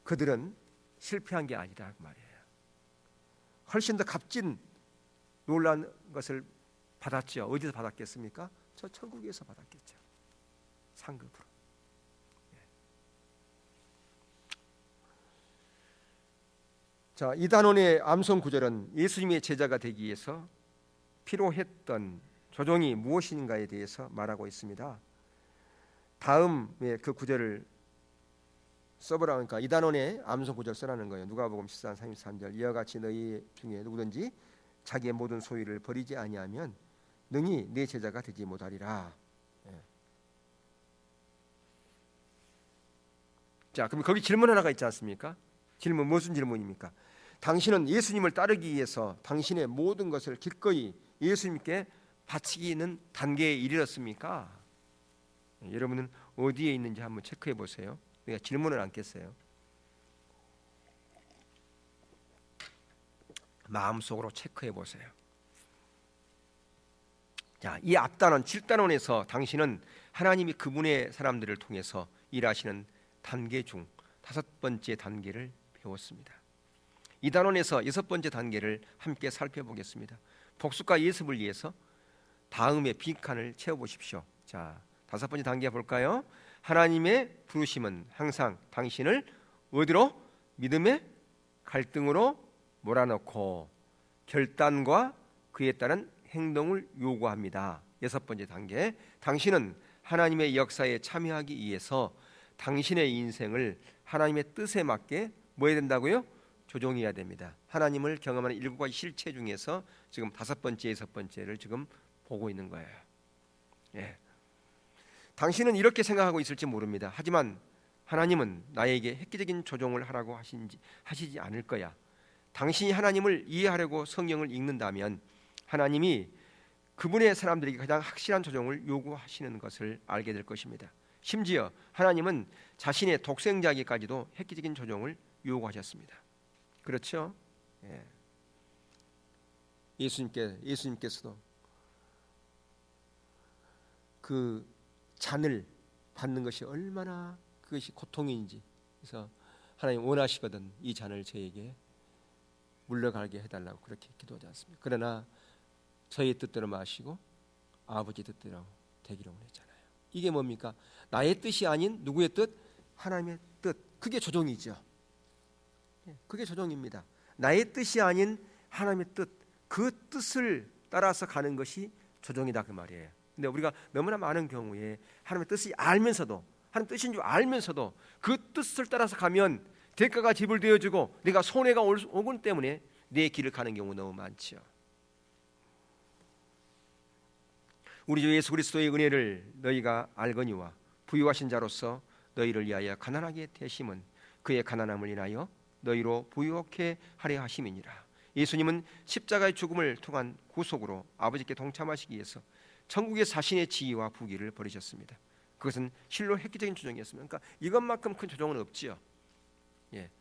그들은 실패한 게 아니다 그 말이에요. 훨씬 더 값진 놀라운 것을 받았죠. 어디서 받았겠습니까? 저 천국에서 받았겠죠. 상급으로. 자, 이단원의 암송 구절은 예수님의 제자가 되기 위해서 필요했던 조정이 무엇인가에 대해서 말하고 있습니다. 다음에 그 구절을 써보라 하니까 이단원의 암송 구절 써라는 거예요. 누가복음 14장 33절 이와 같이 너희 중에 누구든지 자기의 모든 소유를 버리지 아니하면 능히 내 제자가 되지 못하리라. 예. 자, 그럼 거기 질문 하나가 있지 않습니까? 질문 무슨 질문입니까? 당신은 예수님을 따르기 위해서 당신의 모든 것을 기꺼이 예수님께 바치기는 단계에 이르렀습니까? 여러분은 어디에 있는지 한번 체크해 보세요. 내가 질문을 않겠어요. 마음속으로 체크해 보세요. 자, 이 앞단원 7단원에서 당신은 하나님이 그분의 사람들을 통해서 일하시는 단계 중 5번째 단계를 배웠습니다. 이 단원에서 6번째 단계를 함께 살펴보겠습니다. 복수과 예습을 위해서 다음에 빈칸을 채워보십시오. 자, 5번째 단계 볼까요? 하나님의 부르심은 항상 당신을 어디로? 믿음의 갈등으로 몰아넣고 결단과 그에 따른 행동을 요구합니다. 6번째 단계, 당신은 하나님의 역사에 참여하기 위해서 당신의 인생을 하나님의 뜻에 맞게 뭐 해야 된다고요? 조종해야 됩니다. 하나님을 경험하는 7가지 실체 중에서 지금 5번째, 6번째를 지금 보고 있는 거예요. 예. 당신은 이렇게 생각하고 있을지 모릅니다. 하지만 하나님은 나에게 획기적인 조종을 하라고 하시지 않을 거야. 당신이 하나님을 이해하려고 성경을 읽는다면 하나님이 그분의 사람들에게 가장 확실한 조종을 요구하시는 것을 알게 될 것입니다. 심지어 하나님은 자신의 독생자에게까지도 획기적인 조종을 요구하셨습니다. 그렇죠? 예. 예수님께서도 그 잔을 받는 것이 얼마나 그것이 고통인지, 그래서 하나님 원하시거든 이 잔을 저에게 물러가게 해달라고 그렇게 기도하지 않습니까? 그러나 저의 뜻대로 마시고 아버지 뜻대로 되기를 원했잖아요. 이게 뭡니까? 나의 뜻이 아닌 누구의 뜻? 하나님의 뜻. 그게 조종이죠. 그게 조종입니다. 나의 뜻이 아닌 하나님의 뜻, 그 뜻을 따라서 가는 것이 조종이다 그 말이에요. 근데 우리가 너무나 많은 경우에 하나님의 뜻이 알면서도, 하나님 뜻인 줄 알면서도 그 뜻을 따라서 가면 대가가 지불되어지고 내가 손해가 오기 때문에 내 길을 가는 경우 너무 많지요. 우리 주 예수 그리스도의 은혜를 너희가 알거니와 부유하신 자로서 너희를 위하여 가난하게 되심은 그의 가난함을 인하여 너희로 부유하게 하려 하심이니라. 예수님은 십자가의 죽음을 통한 구속으로 아버지께 동참하시기 위해서 천국의 자신의 지위와 부귀를 버리셨습니다. 그것은 실로 획기적인 조정이었습니다. 그러니까 이것만큼 큰 조정은 없지요.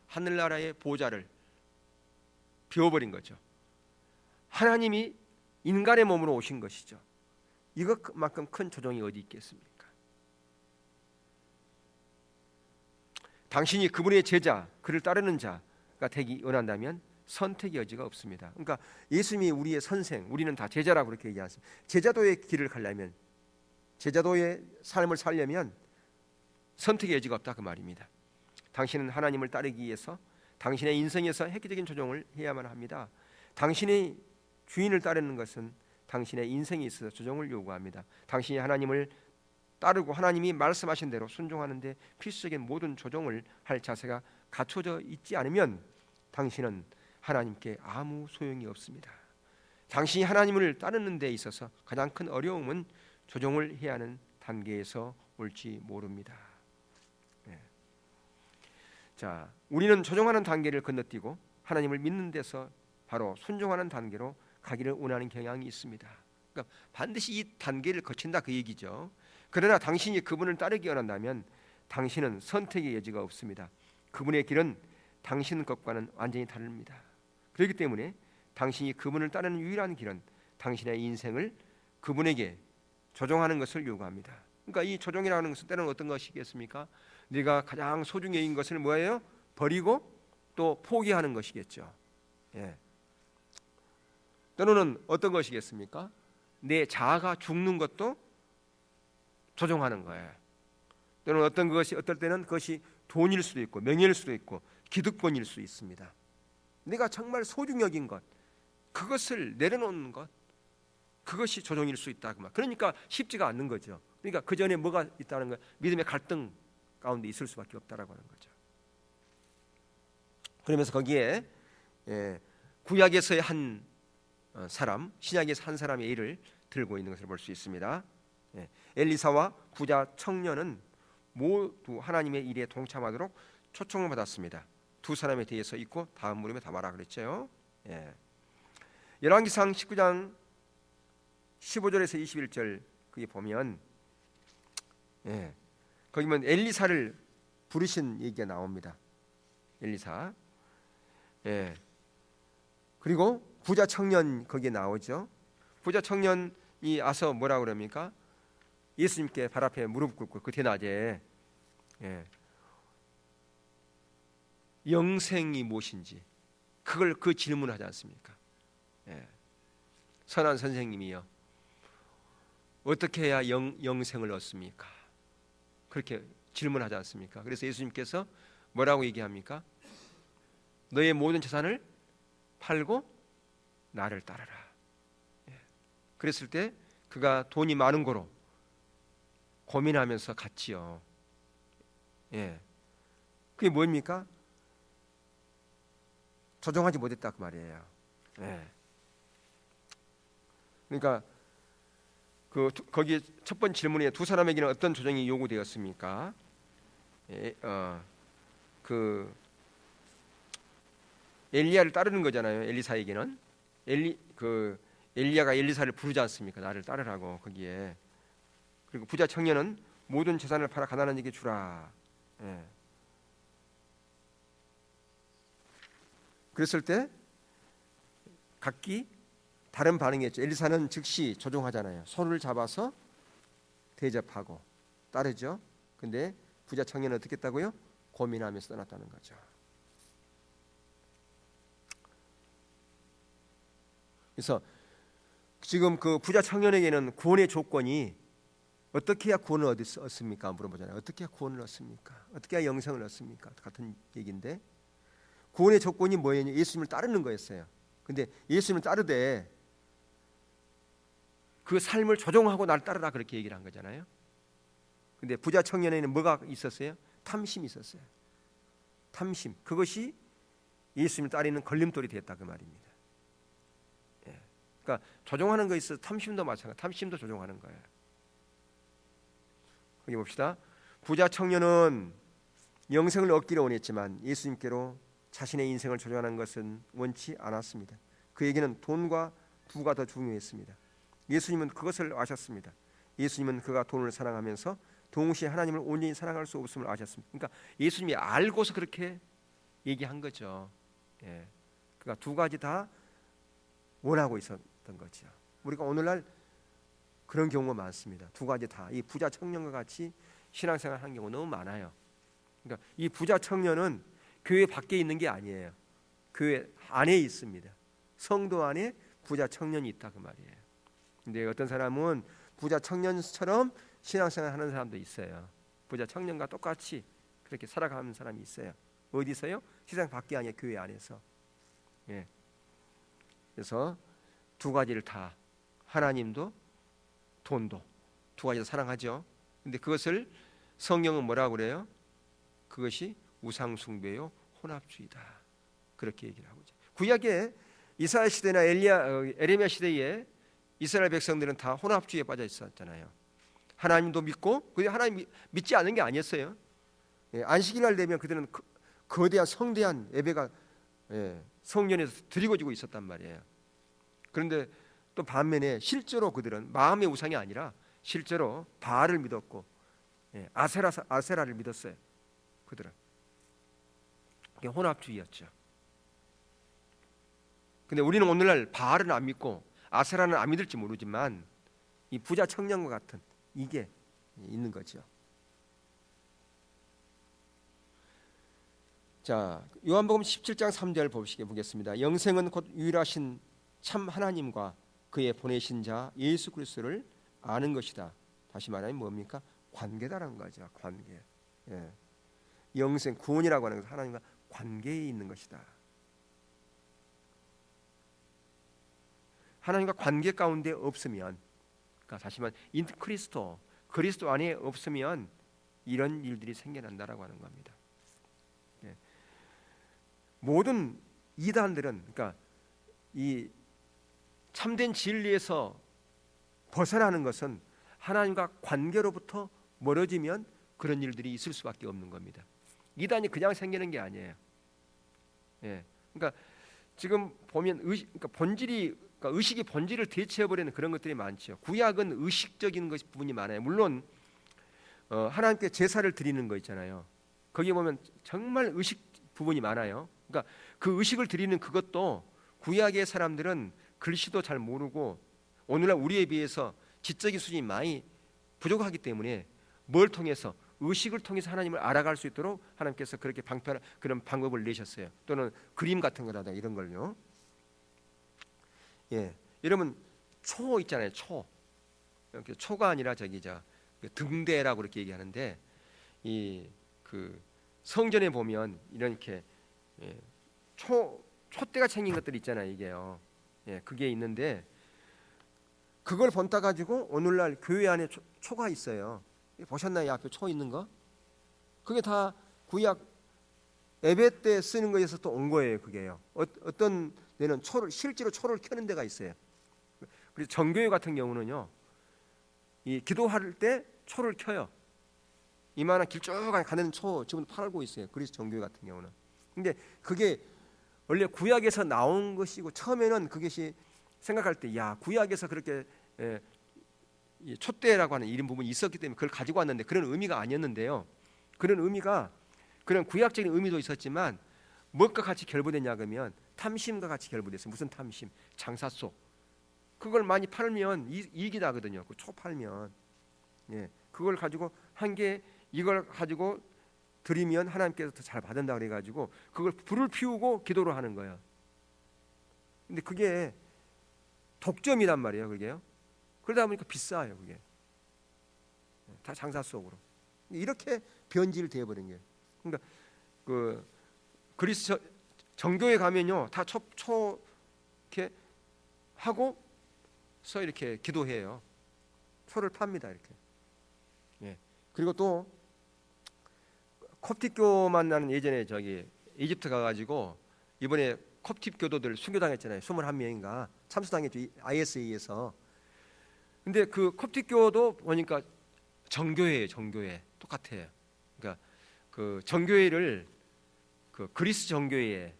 하늘나라의 보좌를 비워버린 거죠. 하나님이 인간의 몸으로 오신 것이죠. 이것만큼 큰 조정이 어디 있겠습니까? 당신이 그분의 제자, 그를 따르는 자가 되기 원한다면 선택의 여지가 없습니다. 그러니까 예수님이 우리의 선생, 우리는 다 제자라고 그렇게 얘기 않습니다. 제자도의 길을 가려면, 제자도의 삶을 살려면 선택의 여지가 없다 그 말입니다. 당신은 하나님을 따르기 위해서 당신의 인생에서 획기적인 조정을 해야만 합니다. 당신의 주인을 따르는 것은 당신의 인생에 있어서 조정을 요구합니다. 당신이 하나님을 따르고 하나님이 말씀하신 대로 순종하는데 필수적인 모든 조정을 할 자세가 갖춰져 있지 않으면 당신은 하나님께 아무 소용이 없습니다. 당신이 하나님을 따르는 데 있어서 가장 큰 어려움은 조정을 해야 하는 단계에서 올지 모릅니다. 자, 우리는 조정하는 단계를 건너뛰고 하나님을 믿는 데서 바로 순종하는 단계로 가기를 원하는 경향이 있습니다. 그러니까 반드시 이 단계를 거친다 그 얘기죠. 그러나 당신이 그분을 따르기 원한다면 당신은 선택의 여지가 없습니다. 그분의 길은 당신 것과는 완전히 다릅니다. 그렇기 때문에 당신이 그분을 따르는 유일한 길은 당신의 인생을 그분에게 조종하는 것을 요구합니다. 그러니까 이 조종이라는 것은 때로는 어떤 것이겠습니까? 네가 가장 소중히 여긴 것을 뭐예요? 버리고 또 포기하는 것이겠죠. 때로는 어떤 것이겠습니까? 내 자아가 죽는 것도 조종하는 거예요. 때로는 어떨 때는 그것이 돈일 수도 있고 명예일 수도 있고 기득권일 수 있습니다. 내가 정말 소중히 여긴 것, 그것을 내려놓는 것, 그것이 조종일 수 있다. 그러니까 쉽지가 않는 거죠. 그러니까 그 전에 뭐가 있다는 거예요? 믿음의 갈등 가운데 있을 수밖에 없다라고 하는 거죠. 그러면서 거기에 구약에서의 한 사람, 신약에서 한 사람의 일을 들고 있는 것을 볼 수 있습니다. 엘리사와 부자 청년은 모두 하나님의 일에 동참하도록 초청을 받았습니다. 두 사람에 대해서 읽고 다음 물음에 답하라 그랬죠. 열왕기상 19장 15절에서 21절 거기 보면 거기 보면 엘리사를 부르신 얘기가 나옵니다. 엘리사. 그리고 부자 청년 거기에 나오죠. 부자 청년이 와서 뭐라고 그럽니까? 예수님께 발 앞에 무릎 꿇고 그 대낮에 영생이 무엇인지 그걸 그 질문하지 않습니까? 선한 선생님이요, 어떻게 해야 영생을 얻습니까? 그렇게 질문하지 않습니까? 그래서 예수님께서 뭐라고 얘기합니까? 너의 모든 재산을 팔고 나를 따르라. 그랬을 때 그가 돈이 많은 거로 고민하면서 갔지요. 그게 뭡니까? 조정하지 못했다 그 말이에요. 그러니까 거기 첫 번째 질문에 두 사람에게는 어떤 조정이 요구되었습니까? 그 엘리야를 따르는 거잖아요. 엘리사에게는 엘리야가 엘리사를 부르지 않습니까? 나를 따르라고 거기에. 그리고 부자 청년은 모든 재산을 팔아 가난한 자에게 주라. 그랬을 때 각기 다른 반응이었죠. 엘리사는 즉시 조종하잖아요. 손을 잡아서 대접하고 따르죠. 근데 부자 청년은 어떻게 했다고요? 고민하면서 떠났다는 거죠. 그래서 지금 그 부자 청년에게는 구원의 조건이 어떻게 해야 구원을 얻습니까? 물어보잖아요. 어떻게 해야 구원을 얻습니까? 어떻게 해야 영생을 얻습니까? 같은 얘기인데 구원의 조건이 뭐였냐? 예수님을 따르는 거였어요. 근데 예수님을 따르되 그 삶을 조종하고 날 따르라 그렇게 얘기를 한 거잖아요. 근데 부자 청년에는 뭐가 있었어요? 탐심이 있었어요. 탐심. 그것이 예수님을 따르는 걸림돌이 됐다 그 말입니다. 예. 그러니까 조종하는 거에 있어서 탐심도 마찬가지. 탐심도 조종하는 거예요. 여기 봅시다. 부자 청년은 영생을 얻기를 원했지만 예수님께로 자신의 인생을 조종하는 것은 원치 않았습니다. 그에게는 돈과 부가 더 중요했습니다. 예수님은 그것을 아셨습니다. 예수님은 그가 돈을 사랑하면서 동시에 하나님을 온전히 사랑할 수 없음을 아셨습니다. 그러니까 예수님이 알고서 그렇게 얘기한 거죠. 예. 그가 두 가지 다 원하고 있었던 거죠. 우리가 오늘날 그런 경우가 많습니다. 두 가지 다 이 부자 청년과 같이 신앙생활 하는 경우 너무 많아요. 그러니까 이 부자 청년은 교회 밖에 있는 게 아니에요. 교회 안에 있습니다. 성도 안에 부자 청년이 있다 그 말이에요. 근데 어떤 사람은 부자 청년처럼 신앙생활 하는 사람도 있어요. 부자 청년과 똑같이 그렇게 살아가는 사람이 있어요. 어디서요? 세상 밖에 아니에요. 교회 안에서. 예. 그래서 두 가지를 다 하나님도 돈도 두 가지 다 사랑하죠. 근데 그것을 성경은 뭐라고 그래요? 그것이 우상숭배요 혼합주의다. 그렇게 얘기를 하고 있죠. 구약의 이사야 시대나 에레미야 시대에 이스라엘 백성들은 다 혼합주의에 빠져 있었잖아요. 하나님도 믿고 근데 하나님 믿지 않는 게 아니었어요. 예, 안식일날 되면 그들은 거대한 성대한 예배가 성전에서 드리고지고 있었단 말이에요. 그런데 또 반면에 실제로 그들은 마음의 우상이 아니라 실제로 바알을 믿었고 아세라를 믿었어요. 그들은 그게 혼합주의였죠. 근데 우리는 오늘날 바알은 안 믿고 아세라는 안 믿을지 모르지만 이 부자 청년과 같은 이게 있는 거죠. 자, 요한복음 17장 3절 보겠습니다. 영생은 곧 유일하신 참 하나님과 그의 보내신 자 예수 그리스도를 아는 것이다. 다시 말하면 뭡니까? 관계다라는 거죠. 관계. 예. 영생 구원이라고 하는 것은 하나님과 관계에 있는 것이다. 하나님과 관계 가운데 없으면, 그러니까 다시 말하면 인크리스토 그리스도 안에 없으면 이런 일들이 생겨난다라고 하는 겁니다. 예. 모든 이단들은 그러니까 이 참된 진리에서 벗어나는 것은 하나님과 관계로부터 멀어지면 그런 일들이 있을 수밖에 없는 겁니다. 이단이 그냥 생기는 게 아니에요. 예. 그러니까 지금 보면 그러니까 그러니까 의식이 본질을 대체해버리는 그런 것들이 많죠. 구약은 의식적인 부분이 많아요. 물론 하나님께 제사를 드리는 거 있잖아요. 거기 보면 정말 의식 부분이 많아요. 그러니까 그 의식을 드리는 그것도 구약의 사람들은 글씨도 잘 모르고 오늘날 우리에 비해서 지적인 수준이 많이 부족하기 때문에 뭘 통해서 의식을 통해서 하나님을 알아갈 수 있도록 하나님께서 그렇게 그런 방법을 내셨어요. 또는 그림 같은 거라든가 이런 걸요. 예, 여러분 초 있잖아요. 초가 아니라 등대라고 그렇게 얘기하는데 이 그 성전에 보면 이렇게 촛대가 생긴 것들이 있잖아요. 이게요. 예, 그게 있는데 그걸 본따 가지고 오늘날 교회 안에 초가 있어요. 보셨나요? 앞에 초 있는 거? 그게 다 구약 예배 때 쓰는 거에서 또 온 거예요. 그게요. 어떤 데는 실제로 초를 켜는 데가 있어요. 그래서 정교회 같은 경우는요, 이 기도할 때 초를 켜요. 이만한 길쭉하게 가는 초 지금 팔고 있어요. 그래서 정교회 같은 경우는. 근데 그게 원래 구약에서 나온 것이고 처음에는 그것이 생각할 때 야 구약에서 그렇게 촛대라고 하는 이런 부분이 있었기 때문에 그걸 가지고 왔는데 그런 의미가 아니었는데요. 그런 의미가 그런 구약적인 의미도 있었지만 무엇과 같이 결부됐냐 그러면 탐심과 같이 결부됐어요. 무슨 탐심? 장사소. 그걸 많이 팔면 이익이 나거든요. 그 초 팔면. 예, 그걸 가지고 이걸 가지고 드리면 하나님께서 더 잘 받는다 그래가지고 그걸 불을 피우고 기도를 하는 거예요. 근데 그게 독점이란 말이에요, 그게요. 그러다 보니까 비싸요, 그게. 다 장사 속으로. 이렇게 변질되어 버린 거예요. 그러니까 그 그리스 정교회 가면요, 다 이렇게 하고서 이렇게 기도해요. 초를 팝니다, 이렇게. 예. 그리고 또 콥틱교만 나는 예전에 저기 이집트 가가지고 이번에 콥틱 교도들 순교당했잖아요. 21명인가 참수당했죠, ISA에서. 근데 그 콥틱교도 보니까 정교회예요, 정교회. 똑같아요. 그러니까 그 정교회를 그 그리스 정교회,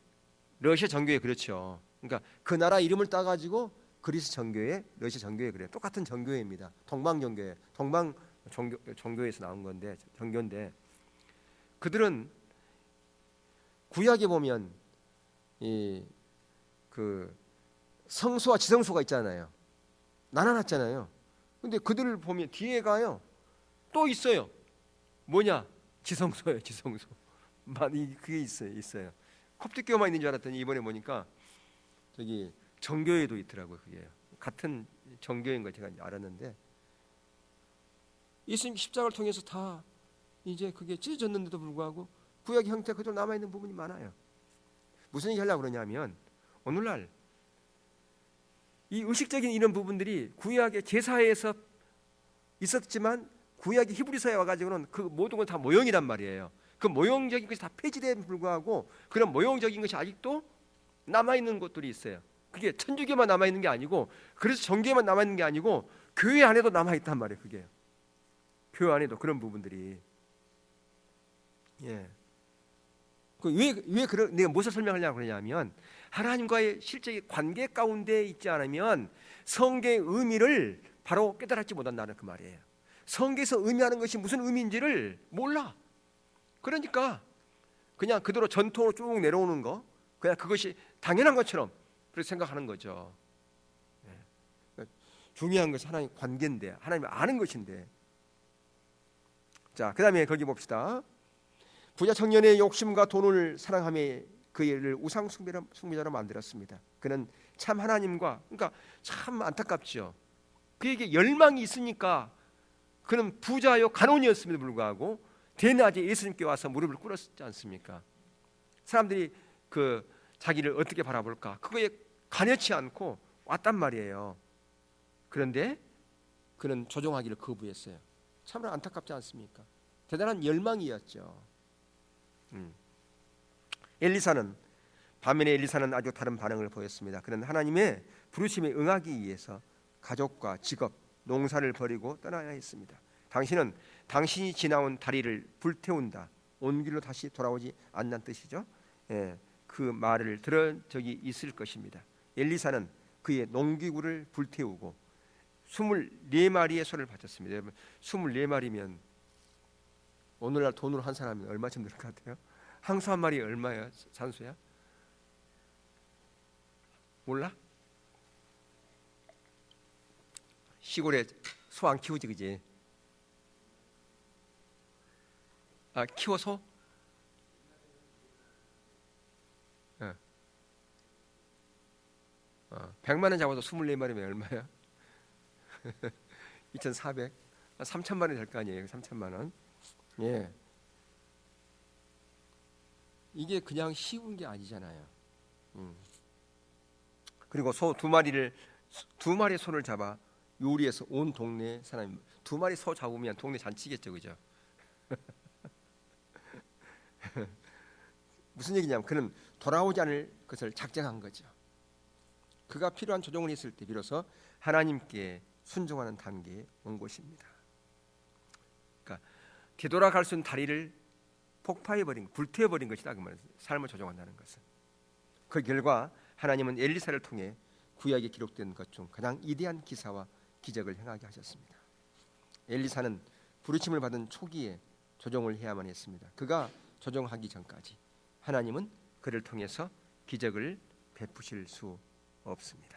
러시아 정교회, 그렇죠. 그러니까 그 나라 이름을 따가지고 그리스 정교회, 러시아 정교회, 그래요. 똑같은 정교회입니다. 동방 정교회, 동방 정교회에서 나온 건데, 정교인데, 그들은 구약에 보면 이 그 성소와 지성소가 있잖아요. 나눠놨잖아요. 근데 그들을 보면 뒤에 가요, 또 있어요. 뭐냐? 지성소예요, 지성소. 많이 그게 있어요. 콥틱교만 있는 줄 알았더니 이번에 보니까 저기 정교회도 있더라고요. 그게 같은 정교회인 거 제가 알았는데, 예수님 십자가를 통해서 다 이제 그게 찢어졌는데도 불구하고 구약의 형태가 그대로 남아 있는 부분이 많아요. 무슨 얘기 하려고 그러냐면, 오늘날 이 의식적인 이런 부분들이 구약의 제사에서 있었지만 구약의 히브리서에 와가지고는 그 모든 건 다 모형이란 말이에요. 그 모형적인 것이 다 폐지됨에 불구하고 그런 모형적인 것이 아직도 남아있는 곳들이 있어요. 그게 천주교만 남아있는 게 아니고, 그래서 정교회만 남아있는 게 아니고, 교회 안에도 남아있단 말이에요. 그게 교회 안에도 그런 부분들이. 예. 왜 그런, 내가 무엇을 설명하려고 그러냐면, 하나님과의 실제 관계 가운데 있지 않으면 성경의 의미를 바로 깨달지 못한다는 그 말이에요. 성경에서 의미하는 것이 무슨 의미인지를 몰라. 그러니까 그냥 그대로 전통으로 쭉 내려오는 거, 그냥 그것이 당연한 것처럼 그렇게 생각하는 거죠. 중요한 것은 하나님 관계인데, 하나님 아는 것인데. 자, 그 다음에 거기 봅시다. 부자 청년의 욕심과 돈을 사랑함에 그를 우상 숭배자로 만들었습니다. 그는 참 하나님과, 그러니까 참 안타깝죠. 그에게 열망이 있으니까 그는 부자요 간원이었음에도 불구하고 대낮에 예수님께 와서 무릎을 꿇었지 않습니까? 사람들이 그 자기를 어떻게 바라볼까, 그거에 가려치 않고 왔단 말이에요. 그런데 그는 조종하기를 거부했어요. 참으로 안타깝지 않습니까? 대단한 열망이었죠. 반면에 엘리사는 아주 다른 반응을 보였습니다. 그는 하나님의 부르심에 응하기 위해서 가족과 직업, 농사를 버리고 떠나야 했습니다. 당신은 당신이 지나온 다리를 불태운다, 온 길로 다시 돌아오지 않는 뜻이죠. 예, 그 말을 들은 적이 있을 것입니다. 엘리사는 그의 농기구를 불태우고 24마리의 소를 바쳤습니다. 여러분, 24마리면 오늘날 돈으로 한 사람이 얼마쯤 될 것 같아요? 항소 한 마리 얼마야? 산소야? 몰라? 시골에 소 안 키우지, 그지? 아, 키워 소? 100만 원 잡아도 24마리면 얼마야? 2,400, 3,000만 원 될 거 아니에요? 3,000만 원. 예. 이게 그냥 쉬운 게 아니잖아요. 그리고 소 두 마리 소를 잡아 요리해서 온 동네 사람이, 2마리 소 잡으면 동네 잔치겠죠, 그죠? 무슨 얘기냐면 그는 돌아오지 않을 것을 작정한 거죠. 그가 필요한 조정을 했을 때 비로소 하나님께 순종하는 단계에 온 것입니다. 그러니까 되돌아갈 수 있는 다리를 폭파해버린, 불태워버린 것이다, 그 말이에요. 삶을 조정한다는 것은. 그 결과 하나님은 엘리사를 통해 구약에 기록된 것 중 가장 위대한 기사와 기적을 행하게 하셨습니다. 엘리사는 부르심을 받은 초기에 조정을 해야만 했습니다. 그가 조정하기 전까지 하나님은 그를 통해서 기적을 베푸실 수 없습니다.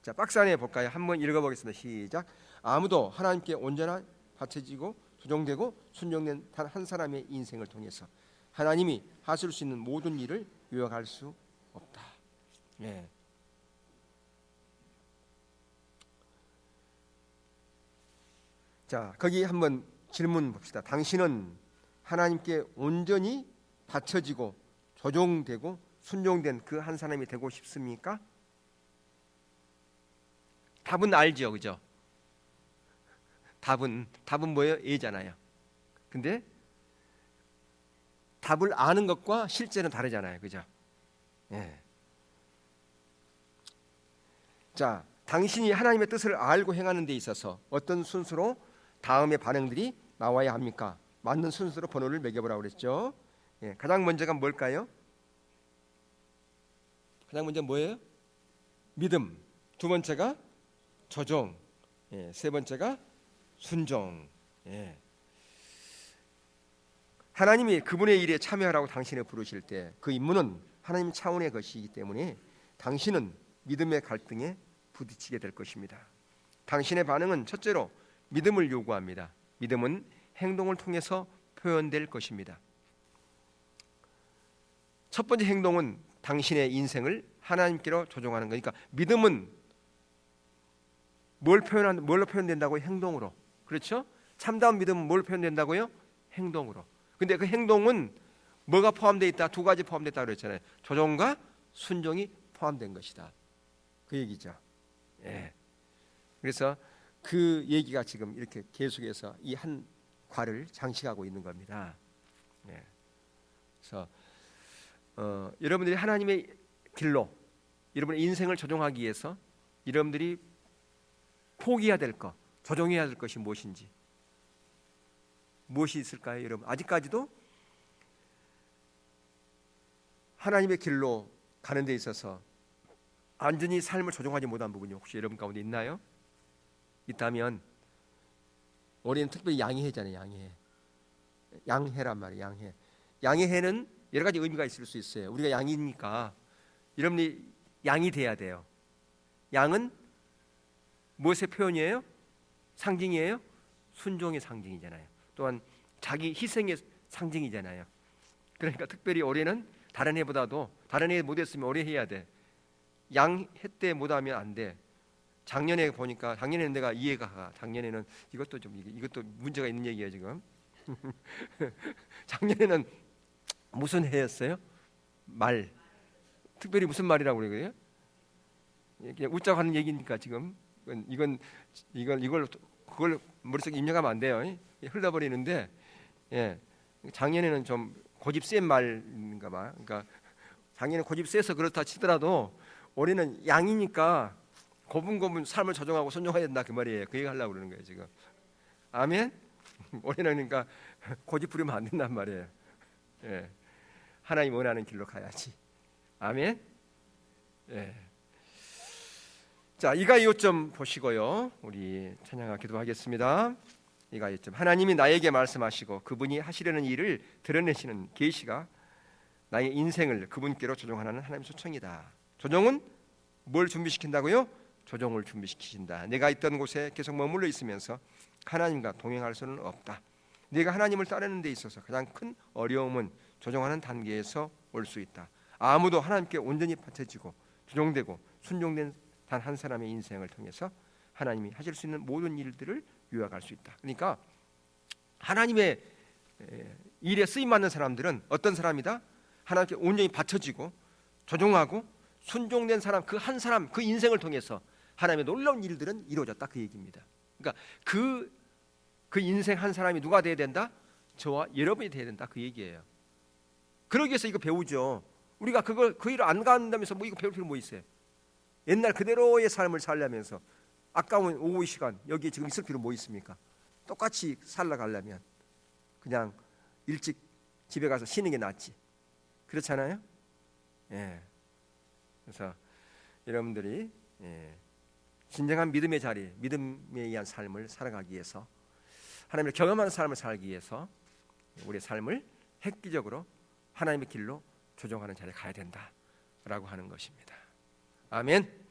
자, 박스 안에 볼까요? 한번 읽어보겠습니다. 시작. 아무도 하나님께 온전한 바쳐지고 조정되고 순종된 단 한 사람의 인생을 통해서 하나님이 하실 수 있는 모든 일을 요약할 수 없다. 예. 자, 거기 한번 질문 봅시다. 당신은 하나님께 온전히 바쳐지고 조종되고 순종된 그 한 사람이 되고 싶습니까? 답은 알죠, 그죠? 답은 뭐예요? A잖아요. 근데 답을 아는 것과 실제는 다르잖아요, 그죠? 예. 자, 당신이 하나님의 뜻을 알고 행하는 데 있어서 어떤 순서로 다음의 반응들이 나와야 합니까? 맞는 순서로 번호를 매겨보라고 그랬죠. 예, 가장 먼저가 뭘까요? 가장 먼저 뭐예요? 믿음. 두 번째가 조종. 예, 세 번째가 순종. 예. 하나님이 그분의 일에 참여하라고 당신을 부르실 때 그 임무는 하나님 차원의 것이기 때문에 당신은 믿음의 갈등에 부딪히게 될 것입니다. 당신의 반응은 첫째로 믿음을 요구합니다. 믿음은 행동을 통해서 표현될 것입니다. 첫 번째 행동은 당신의 인생을 하나님께로 조종하는 거니까 믿음은 뭘로 표현된다고요? 행동으로. 그렇죠? 참다운 믿음은 뭘 표현된다고요? 행동으로. 근데 그 행동은 뭐가 포함되어 있다? 두 가지 포함되어 있다고 그랬잖아요. 조종과 순종이 포함된 것이다. 그 얘기죠. 예. 그래서 그 얘기가 지금 이렇게 계속해서 이 한 과를 장식하고 있는 겁니다. 예. 그래서 여러분들이 하나님의 길로 여러분의 인생을 조종하기 위해서 여러분들이 포기해야 될 것, 조종해야 될 것이 무엇인지, 무엇이 있을까요, 여러분? 아직까지도 하나님의 길로 가는 데 있어서 완전히 삶을 조종하지 못한 부분이 혹시 여러분 가운데 있나요? 있다면 우리는 특별히 양해잖아요. 양해란 말이에요. 양해. 양해는 여러 가지 의미가 있을 수 있어요. 우리가 양이니까 여러분이 양이 돼야 돼요. 양은 무엇의 표현이에요? 상징이에요? 순종의 상징이잖아요. 또한 자기 희생의 상징이잖아요. 그러니까 특별히 올해는 다른 해보다도 다른 해 못했으면 올해 해야 돼. 양해 때 못하면 안 돼. 작년에 보니까 작년에는 내가 이해가 가. 작년에는 이것도 문제가 있는 얘기예요 지금. 작년에는 무슨 해였어요? 말. 특별히 무슨 말이라고 그래요? 그냥 웃자고 하는 얘기니까 지금 그걸 머릿속에 입력하면 안 돼요. 흘러버리는데, 예, 작년에는 좀 고집 센 말인가 봐. 그러니까 작년에 고집 세서 그렇다 치더라도 올해는 양이니까 고분고분 삶을 조정하고 순종해야 된다 그 말이에요. 그 얘기 하려고 그러는 거예요 지금. 아멘. 올해는 그러니까 고집 부리면 안 된단 말이에요. 예, 하나님 원하는 길로 가야지. 아멘. 예. 자, 이가 요점 보시고요. 우리 찬양과 기도하겠습니다. 이가 요점. 하나님이 나에게 말씀하시고 그분이 하시려는 일을 드러내시는 계시가 나의 인생을 그분께로 조종하는 하나님의 초청이다. 조종은 뭘 준비시킨다고요? 조종을 준비시키신다. 내가 있던 곳에 계속 머물러 있으면서 하나님과 동행할 수는 없다. 내가 하나님을 따르는 데 있어서 가장 큰 어려움은 조종하는 단계에서 올 수 있다. 아무도 하나님께 온전히 바쳐지고 조종되고 순종된 단 한 사람의 인생을 통해서 하나님이 하실 수 있는 모든 일들을 요약할 수 있다. 그러니까 하나님의 일에 쓰임 받는 사람들은 어떤 사람이다? 하나님께 온전히 바쳐지고 조종하고 순종된 사람, 그 한 사람, 그 인생을 통해서 하나님의 놀라운 일들은 이루어졌다 그 얘기입니다. 그러니까 그 인생 한 사람이 누가 돼야 된다? 저와 여러분이 돼야 된다 그 얘기예요. 그러기 위해서 이거 배우죠. 우리가 그 일을 안 간다면서 뭐 이거 배울 필요 뭐 있어요? 옛날 그대로의 삶을 살려면서 아까운 오후의 시간 여기 지금 있을 필요 뭐 있습니까? 똑같이 살아가려면 그냥 일찍 집에 가서 쉬는 게 낫지. 그렇잖아요? 예. 그래서 여러분들이 진정한 믿음의 자리, 믿음에 의한 삶을 살아가기 위해서 하나님을 경험하는 삶을 살기 위해서 우리의 삶을 획기적으로 하나님의 길로 조정하는 자리에 가야 된다라고 하는 것입니다. 아멘.